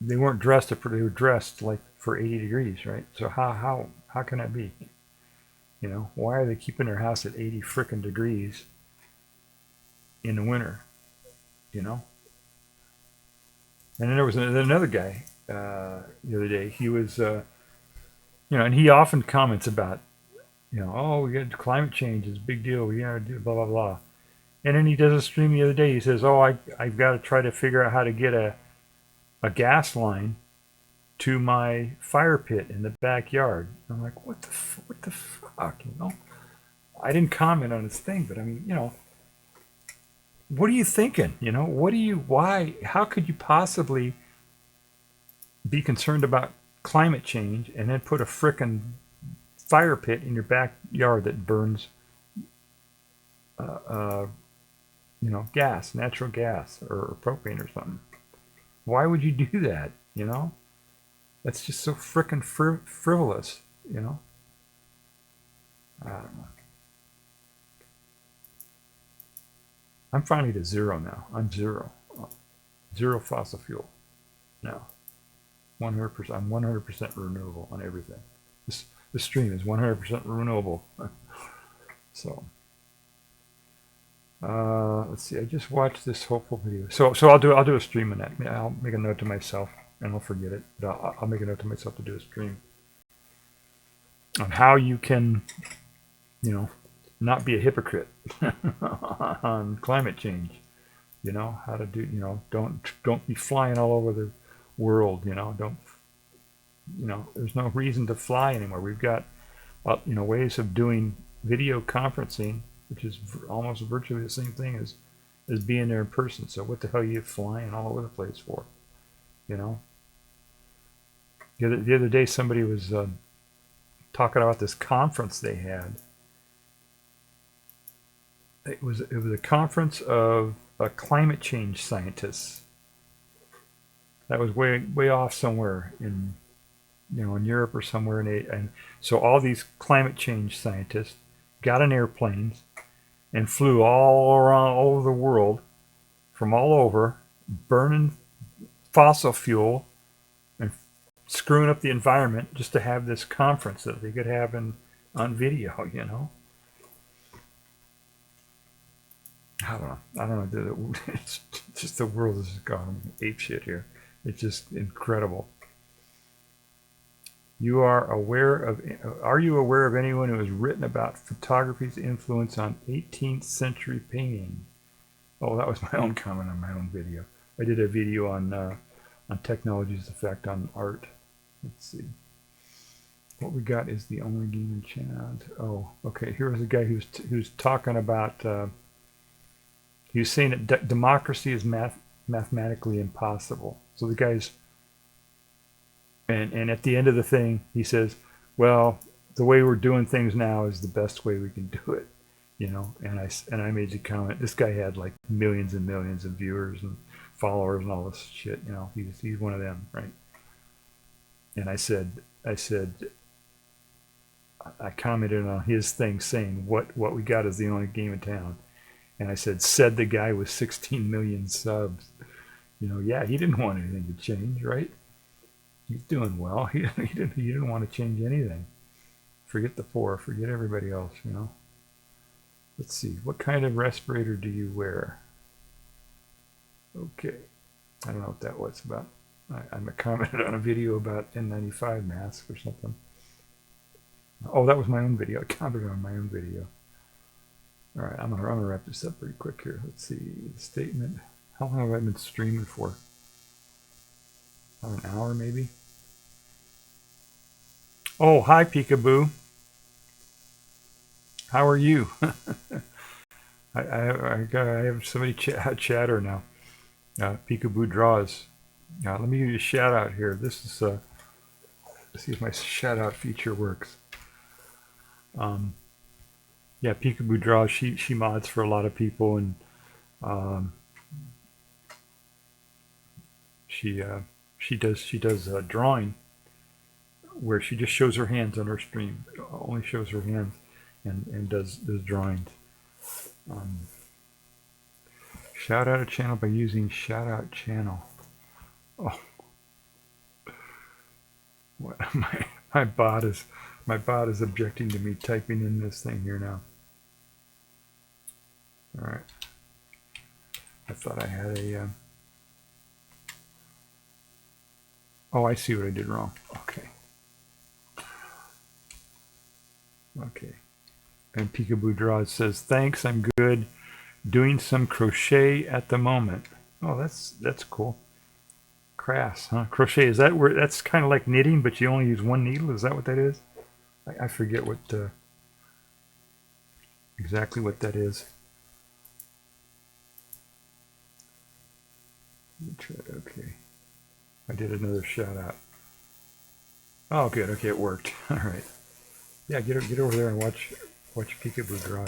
they weren't dressed. They were dressed like for 80 degrees, right? So how can that be? You know, why are they keeping their house at 80 frickin' degrees in the winter? You know. And then there was another guy the other day. He was, you know, and he often comments about, you know, oh, we got climate change is a big deal. We gotta do blah blah blah. And then he does a stream the other day. He says, oh, I've got to try to figure out how to get a gas line to my fire pit in the backyard. I'm like, what the fuck, you know? I didn't comment on his thing, but I mean, you know, what are you thinking? You know, why, how could you possibly be concerned about climate change and then put a frickin' fire pit in your backyard that burns, you know, gas, natural gas or propane or something? Why would you do that? You know, that's just so frickin' frivolous. You know, I don't know. I'm finally to zero now. I'm zero fossil fuel now. 100%. I'm 100% renewable on everything. The stream is 100% renewable. So, let's see. I just watched this hopeful video. So I'll do a stream on that. I'll make a note to myself, and I'll forget it. But I'll make a note to myself to do a stream on how you can, you know, not be a hypocrite on climate change. You know how to do. You know, don't be flying all over the world. You know, don't. You know, there's no reason to fly anymore. We've got, you know, ways of doing video conferencing, which is almost virtually the same thing as being there in person. So what the hell are you flying all over the place for? You know. The other day, somebody was talking about this conference they had. It was a conference of climate change scientists. That was way off somewhere in, you know, in Europe or somewhere. And so all these climate change scientists got on airplanes and flew all around all over the world, from all over, burning fossil fuel and screwing up the environment just to have this conference that they could have on video. You know. I don't know. It's just the world has gone ape shit here. It's just incredible. Are you aware of anyone who has written about photography's influence on 18th century painting? Oh, that was my own comment on my own video. I did a video on technology's effect on art. Let's see. What we got is the only game in chat. Oh, okay. Here was a guy who's talking about. He was saying that democracy is mathematically impossible. So the guy's, and at the end of the thing, he says, well, the way we're doing things now is the best way we can do it, you know. And I made the comment. This guy had like millions and millions of viewers and followers and all this shit, you know. He's one of them, right? And I commented on his thing saying what we got is the only game in town. And I said the guy with 16 million subs. You know, yeah, he didn't want anything to change, right? He's doing well. He didn't want to change anything. Forget the poor. Forget everybody else, you know. Let's see. What kind of respirator do you wear? Okay. I don't know what that was about. I commented on a video about N95 masks or something. Oh, that was my own video. I commented on my own video. All right, I'm gonna wrap this up pretty quick here. Let's see the statement. How long have I been streaming for? About an hour, maybe. Oh, hi, Peekaboo. How are you? I have somebody chatter now. Peekaboo draws. Now, let me give you a shout out here. This is let's see if my shout out feature works. Yeah, Peekaboo Draws. She mods for a lot of people, and um, she does drawing where she just shows her hands on her stream. Only shows her hands and does drawings. Shout out a channel by using shout out channel. Oh, what my bot is objecting to me typing in this thing here now. All right. I thought I had a. Oh, I see what I did wrong. Okay. Okay. And Peekaboo Draws says, "Thanks, I'm good. Doing some crochet at the moment." Oh, that's cool. Crass, huh? Crochet, is that where that's kind of like knitting, but you only use one needle? Is that what that is? I forget what exactly what that is. Okay, I did another shout out. Oh, good. Okay, it worked. All right. Yeah, get over there and watch Peekaboo Draw.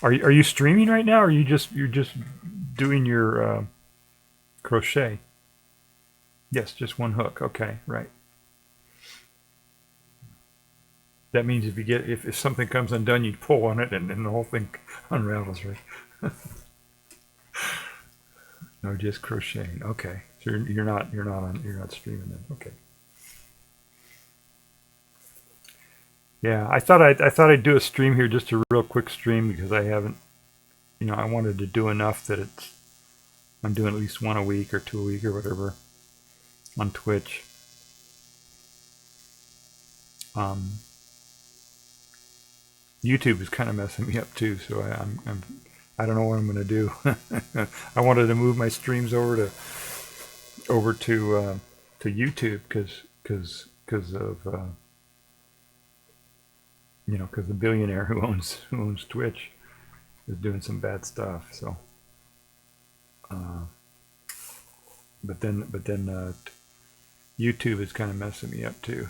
Are you streaming right now, or are you're just doing your crochet? Yes, just one hook. Okay, right. That means if something comes undone, you pull on it, and the whole thing unravels, right? No, just crocheting. Okay, so you're not streaming then. Okay. Yeah, I thought I'd do a stream here, just a real quick stream, because I haven't, I wanted to do enough that I'm doing at least one a week or two a week or whatever on Twitch. YouTube is kind of messing me up too, so I don't know what I'm going to do. I wanted to move my streams over to YouTube because of because the billionaire who owns Twitch is doing some bad stuff. So, but then YouTube is kind of messing me up too.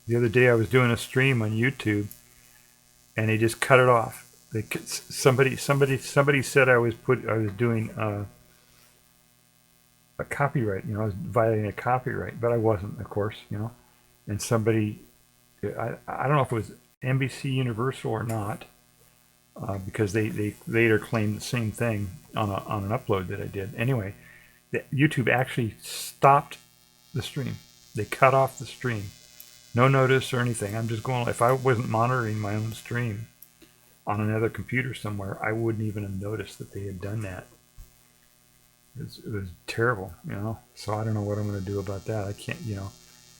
The other day I was doing a stream on YouTube, and they just cut it off. Somebody said I was doing a copyright. I was violating a copyright, but I wasn't, of course. And somebody, I don't know if it was NBC Universal or not, because they later claimed the same thing on an upload that I did. Anyway, YouTube actually stopped the stream. They cut off the stream. No notice or anything. I'm just going, if I wasn't monitoring my own stream on another computer somewhere, I wouldn't even have noticed that they had done that. It was terrible, so I don't know what I'm going to do about that. I can't,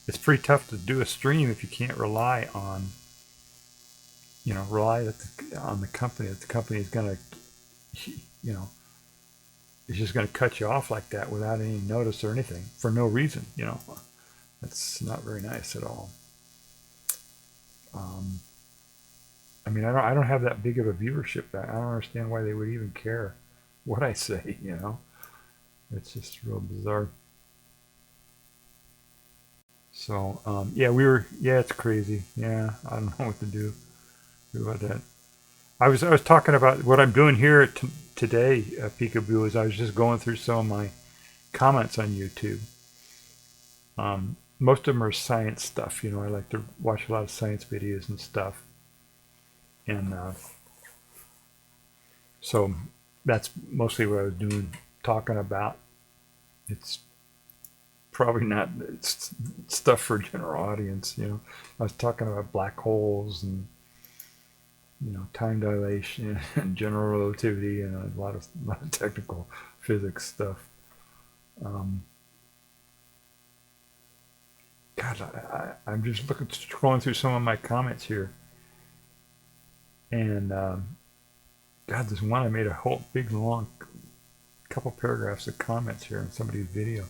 it's pretty tough to do a stream if you can't rely on, on the company, that the company is going to, it's just going to cut you off like that without any notice or anything for no reason, That's not very nice at all. I don't have that big of a viewership. I don't understand why they would even care what I say, It's just real bizarre. So, it's crazy. Yeah, I don't know what to do about that. I was talking about what I'm doing here today, Peekaboo, is I was just going through some of my comments on YouTube. Most of them are science stuff. I like to watch a lot of science videos and stuff. And so that's mostly what I was doing, talking about. It's probably not stuff for a general audience. I was talking about black holes and time dilation and general relativity and a lot of technical physics stuff. God, I'm just scrolling through some of my comments here, and God, this one I made a whole big long couple paragraphs of comments here in somebody's video.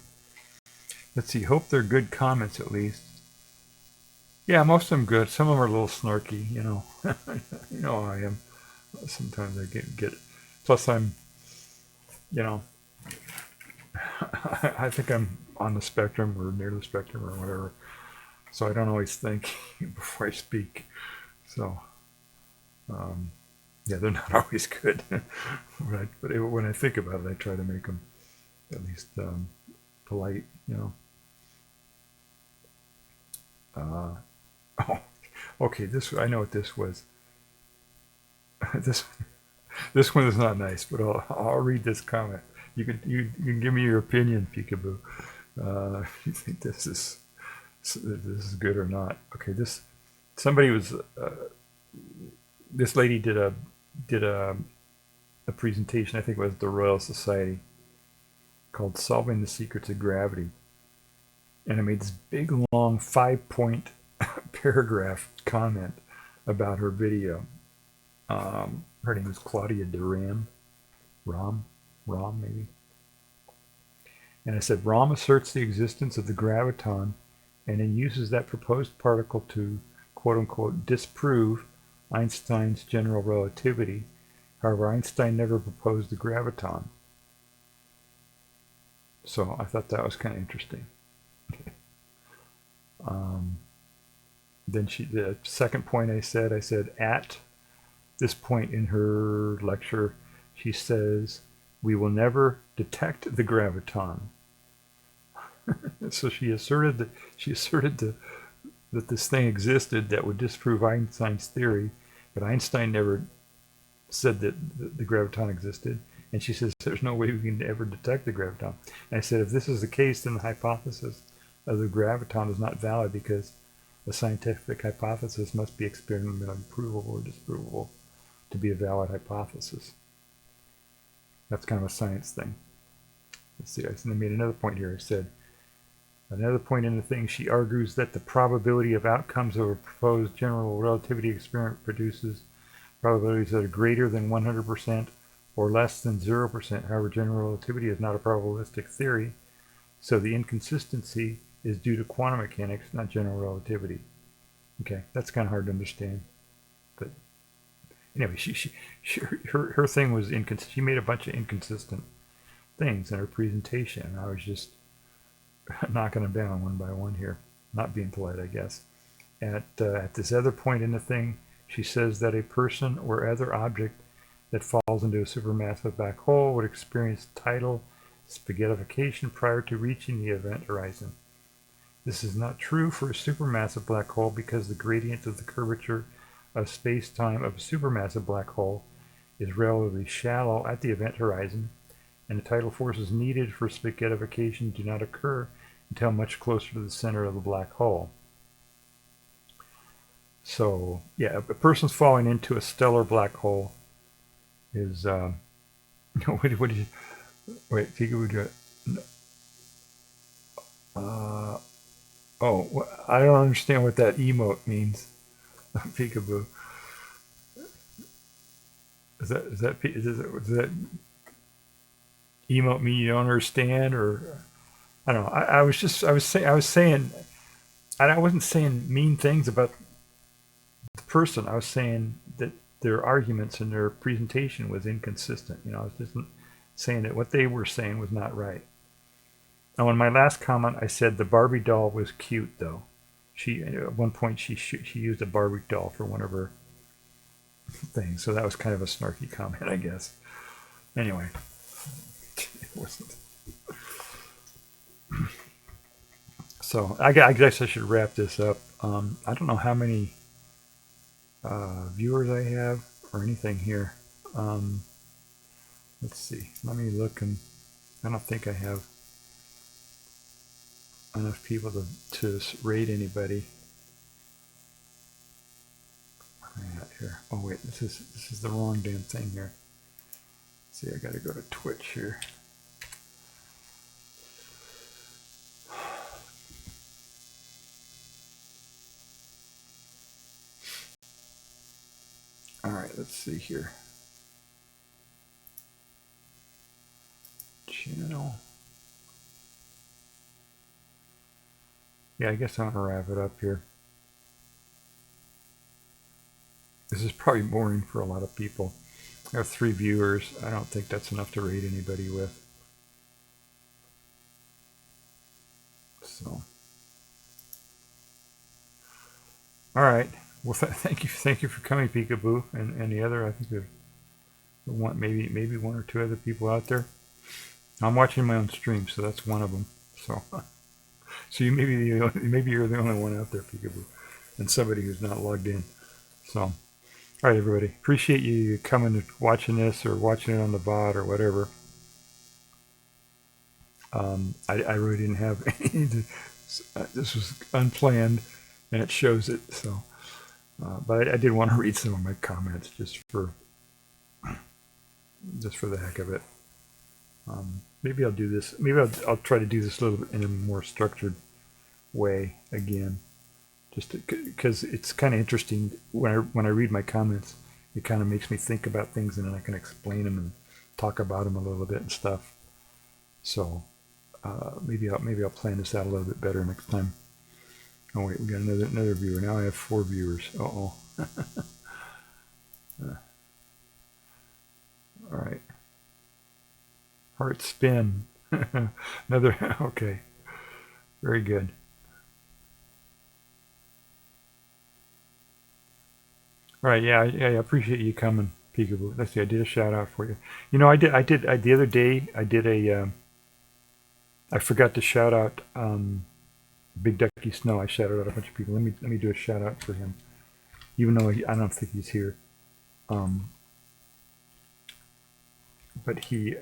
Let's see. Hope they're good comments at least. Yeah, most of them good. Some of them are a little snarky. You know how I am. Sometimes I get. Plus, I'm. I think I'm on the spectrum or near the spectrum or whatever. So I don't always think before I speak. So yeah, they're not always good. When I think about it, I try to make them at least polite, you know. Oh, okay. I know what this was. This one is not nice, but I'll read this comment. You can give me your opinion, Peekaboo. If you think this is good or not. Okay, this lady did a presentation. I think it was at the Royal Society, called "Solving the Secrets of Gravity," and I made this big long 5-point paragraph comment about her video. Her name is Claudia Duran. Rom maybe. And I said, Rom asserts the existence of the graviton and then uses that proposed particle to, quote unquote, disprove Einstein's general relativity. However, Einstein never proposed the graviton. So I thought that was kind of interesting. Then the second point I said at this point in her lecture, she says, we will never detect the graviton. So she asserted that this thing existed that would disprove Einstein's theory, but Einstein never said that the graviton existed. And she says there's no way we can ever detect the graviton. And I said, if this is the case, then the hypothesis of the graviton is not valid, because the scientific hypothesis must be experimentally provable or disprovable to be a valid hypothesis. That's kind of a science thing. Let's see, I made another point here. I said, another point in the thing, she argues that the probability of outcomes of a proposed general relativity experiment produces probabilities that are greater than 100% or less than 0%. However, general relativity is not a probabilistic theory, so the inconsistency is due to quantum mechanics, not general relativity. Okay, that's kind of hard to understand. But anyway, her thing was inconsistent. She made a bunch of inconsistent things in her presentation, and I was just knocking them down one by one here. Not being polite, I guess. At this other point in the thing, she says that a person or other object that falls into a supermassive black hole would experience tidal spaghettification prior to reaching the event horizon. This is not true for a supermassive black hole, because the gradient of the curvature of space-time of a supermassive black hole is relatively shallow at the event horizon, and the tidal forces needed for spaghettification do not occur until much closer to the center of the black hole. So, yeah, a person's falling into a stellar black hole is, what did you, wait, Peekaboo, oh, I don't understand what that emote means, Peekaboo. Does that emote mean you don't understand, or I don't know? I wasn't saying mean things about the person. I was saying that their arguments and their presentation was inconsistent. You know, I was just saying that what they were saying was not right. Now, in my last comment, I said the Barbie doll was cute, though. At one point she used a Barbie doll for one of her things, so that was kind of a snarky comment, I guess. Anyway, it wasn't. So I guess I should wrap this up. I don't know how many viewers I have or anything here. Let's see. Let me look, and I don't think I have enough people to rate anybody. What am I at here? Oh wait, this is the wrong damn thing here. Let's see, I gotta go to Twitch here. All right, let's see here. Channel. Yeah, I guess I'm gonna wrap it up here. This is probably boring for a lot of people. I have 3 viewers. I don't think that's enough to rate anybody with. All right. Well, thank you for coming, Peekaboo, and any other. I think there's one, maybe one or two other people out there. I'm watching my own stream, so that's one of them. So, so maybe you're the only one out there, Peekaboo, and somebody who's not logged in. So, all right, everybody, appreciate you coming and watching this or watching it on the VOD or whatever. I really didn't have any. This was unplanned, and it shows it. So, but I did want to read some of my comments just for the heck of it. Maybe I'll do this. Maybe I'll try to do this a little bit in a more structured way again, just because it's kind of interesting when I read my comments. It kind of makes me think about things, and then I can explain them and talk about them a little bit and stuff. So maybe I'll plan this out a little bit better next time. Oh wait, we got another viewer. Now I have 4 viewers. Uh-oh. All right. Heart spin. Another. Okay. Very good. All right. Yeah. I appreciate you coming, Peekaboo. Let's see. I did a shout out for you. You know, I did the other day. I did a. I forgot to shout out Big Ducky Snow. I shouted out a bunch of people. Let me do a shout out for him, even though I don't think he's here. But he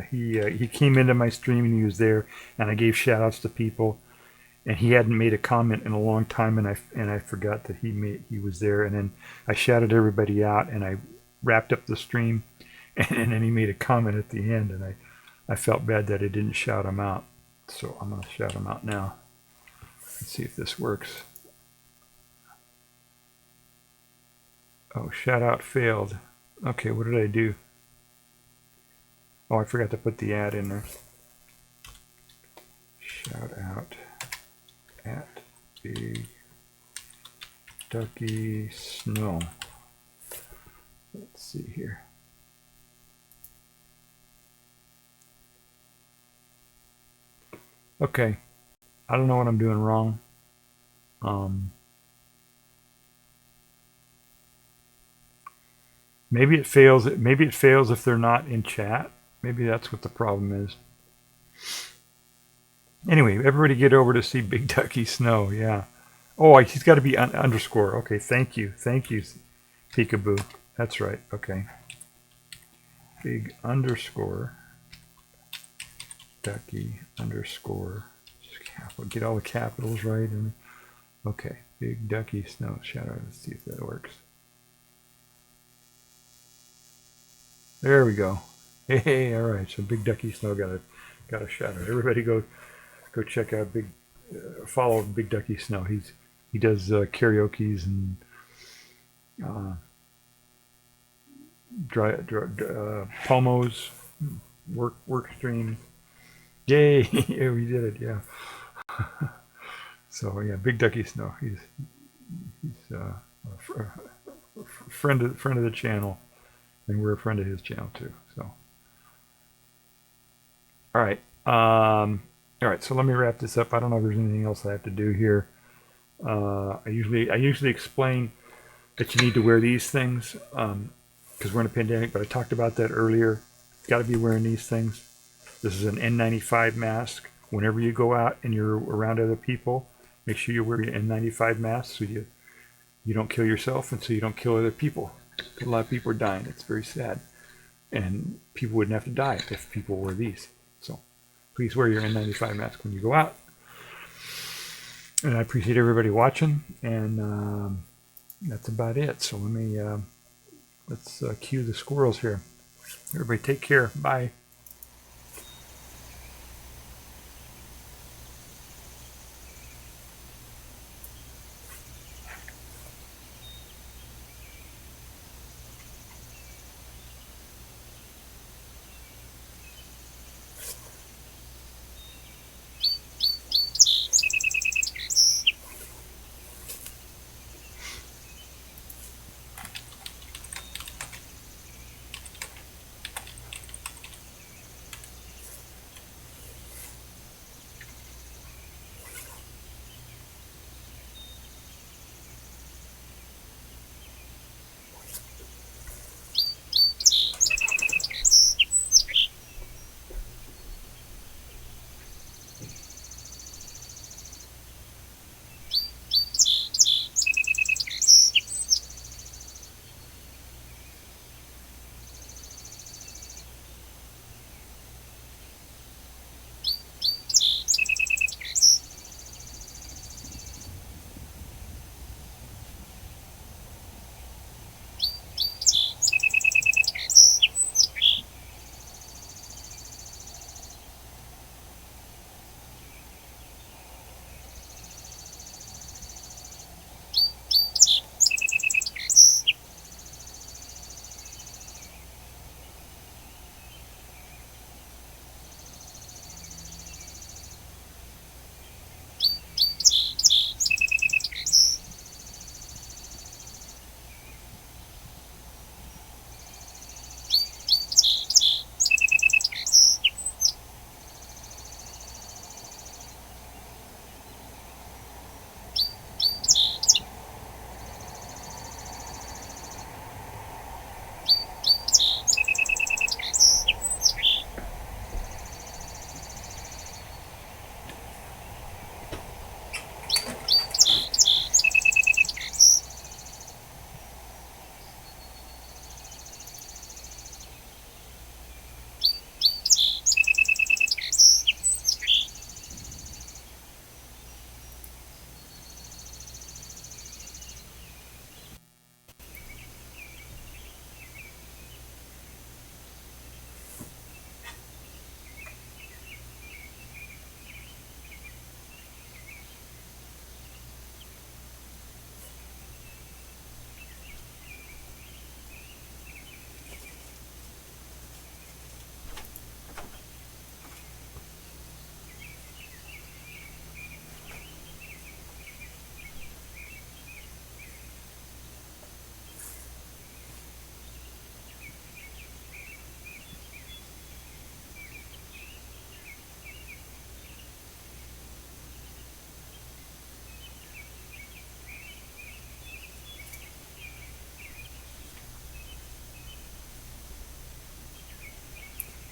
came into my stream and he was there, and I gave shout outs to people, and he hadn't made a comment in a long time, and I forgot that he was there, and then I shouted everybody out, and I wrapped up the stream, and then he made a comment at the end, and I felt bad that I didn't shout him out, so I'm gonna shout him out now. Let's see if this works. Oh, shout out failed. Okay, what did I do? Oh, I forgot to put the ad in there. Shout out at Big Ducky Snow. Let's see here. Okay. I don't know what I'm doing wrong. Maybe it fails. Maybe it fails if they're not in chat. Maybe that's what the problem is. Anyway, everybody get over to see Big Ducky Snow. Yeah. Oh, he's got to be underscore. Okay, thank you. Thank you, Peekaboo. That's right. Okay. Big underscore Ducky underscore. Get all the capitals right. And okay, Big Ducky Snow. Shout out. Let's see if that works. There we go. Hey, all right. So Big Ducky Snow got a shout out. Everybody go check out follow Big Ducky Snow. He does karaoke's and promos, work streams. Yay! Yeah, we did it. Yeah. So yeah, Big Ducky Snow. He's a friend of the channel, and we're a friend of his channel too. So. All right. All right. So let me wrap this up. I don't know if there's anything else I have to do here. I usually explain that you need to wear these things because we're in a pandemic. But I talked about that earlier. Got to be wearing these things. This is an N95 mask. Whenever you go out and you're around other people, make sure you wear your N95 mask so you don't kill yourself and so you don't kill other people. A lot of people are dying. It's very sad, and people wouldn't have to die if people wore these. So please wear your N95 mask when you go out. And I appreciate everybody watching, and that's about it. So let's cue the squirrels here. Everybody take care. Bye.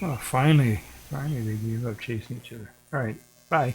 Oh, finally they gave up chasing each other. All right, bye.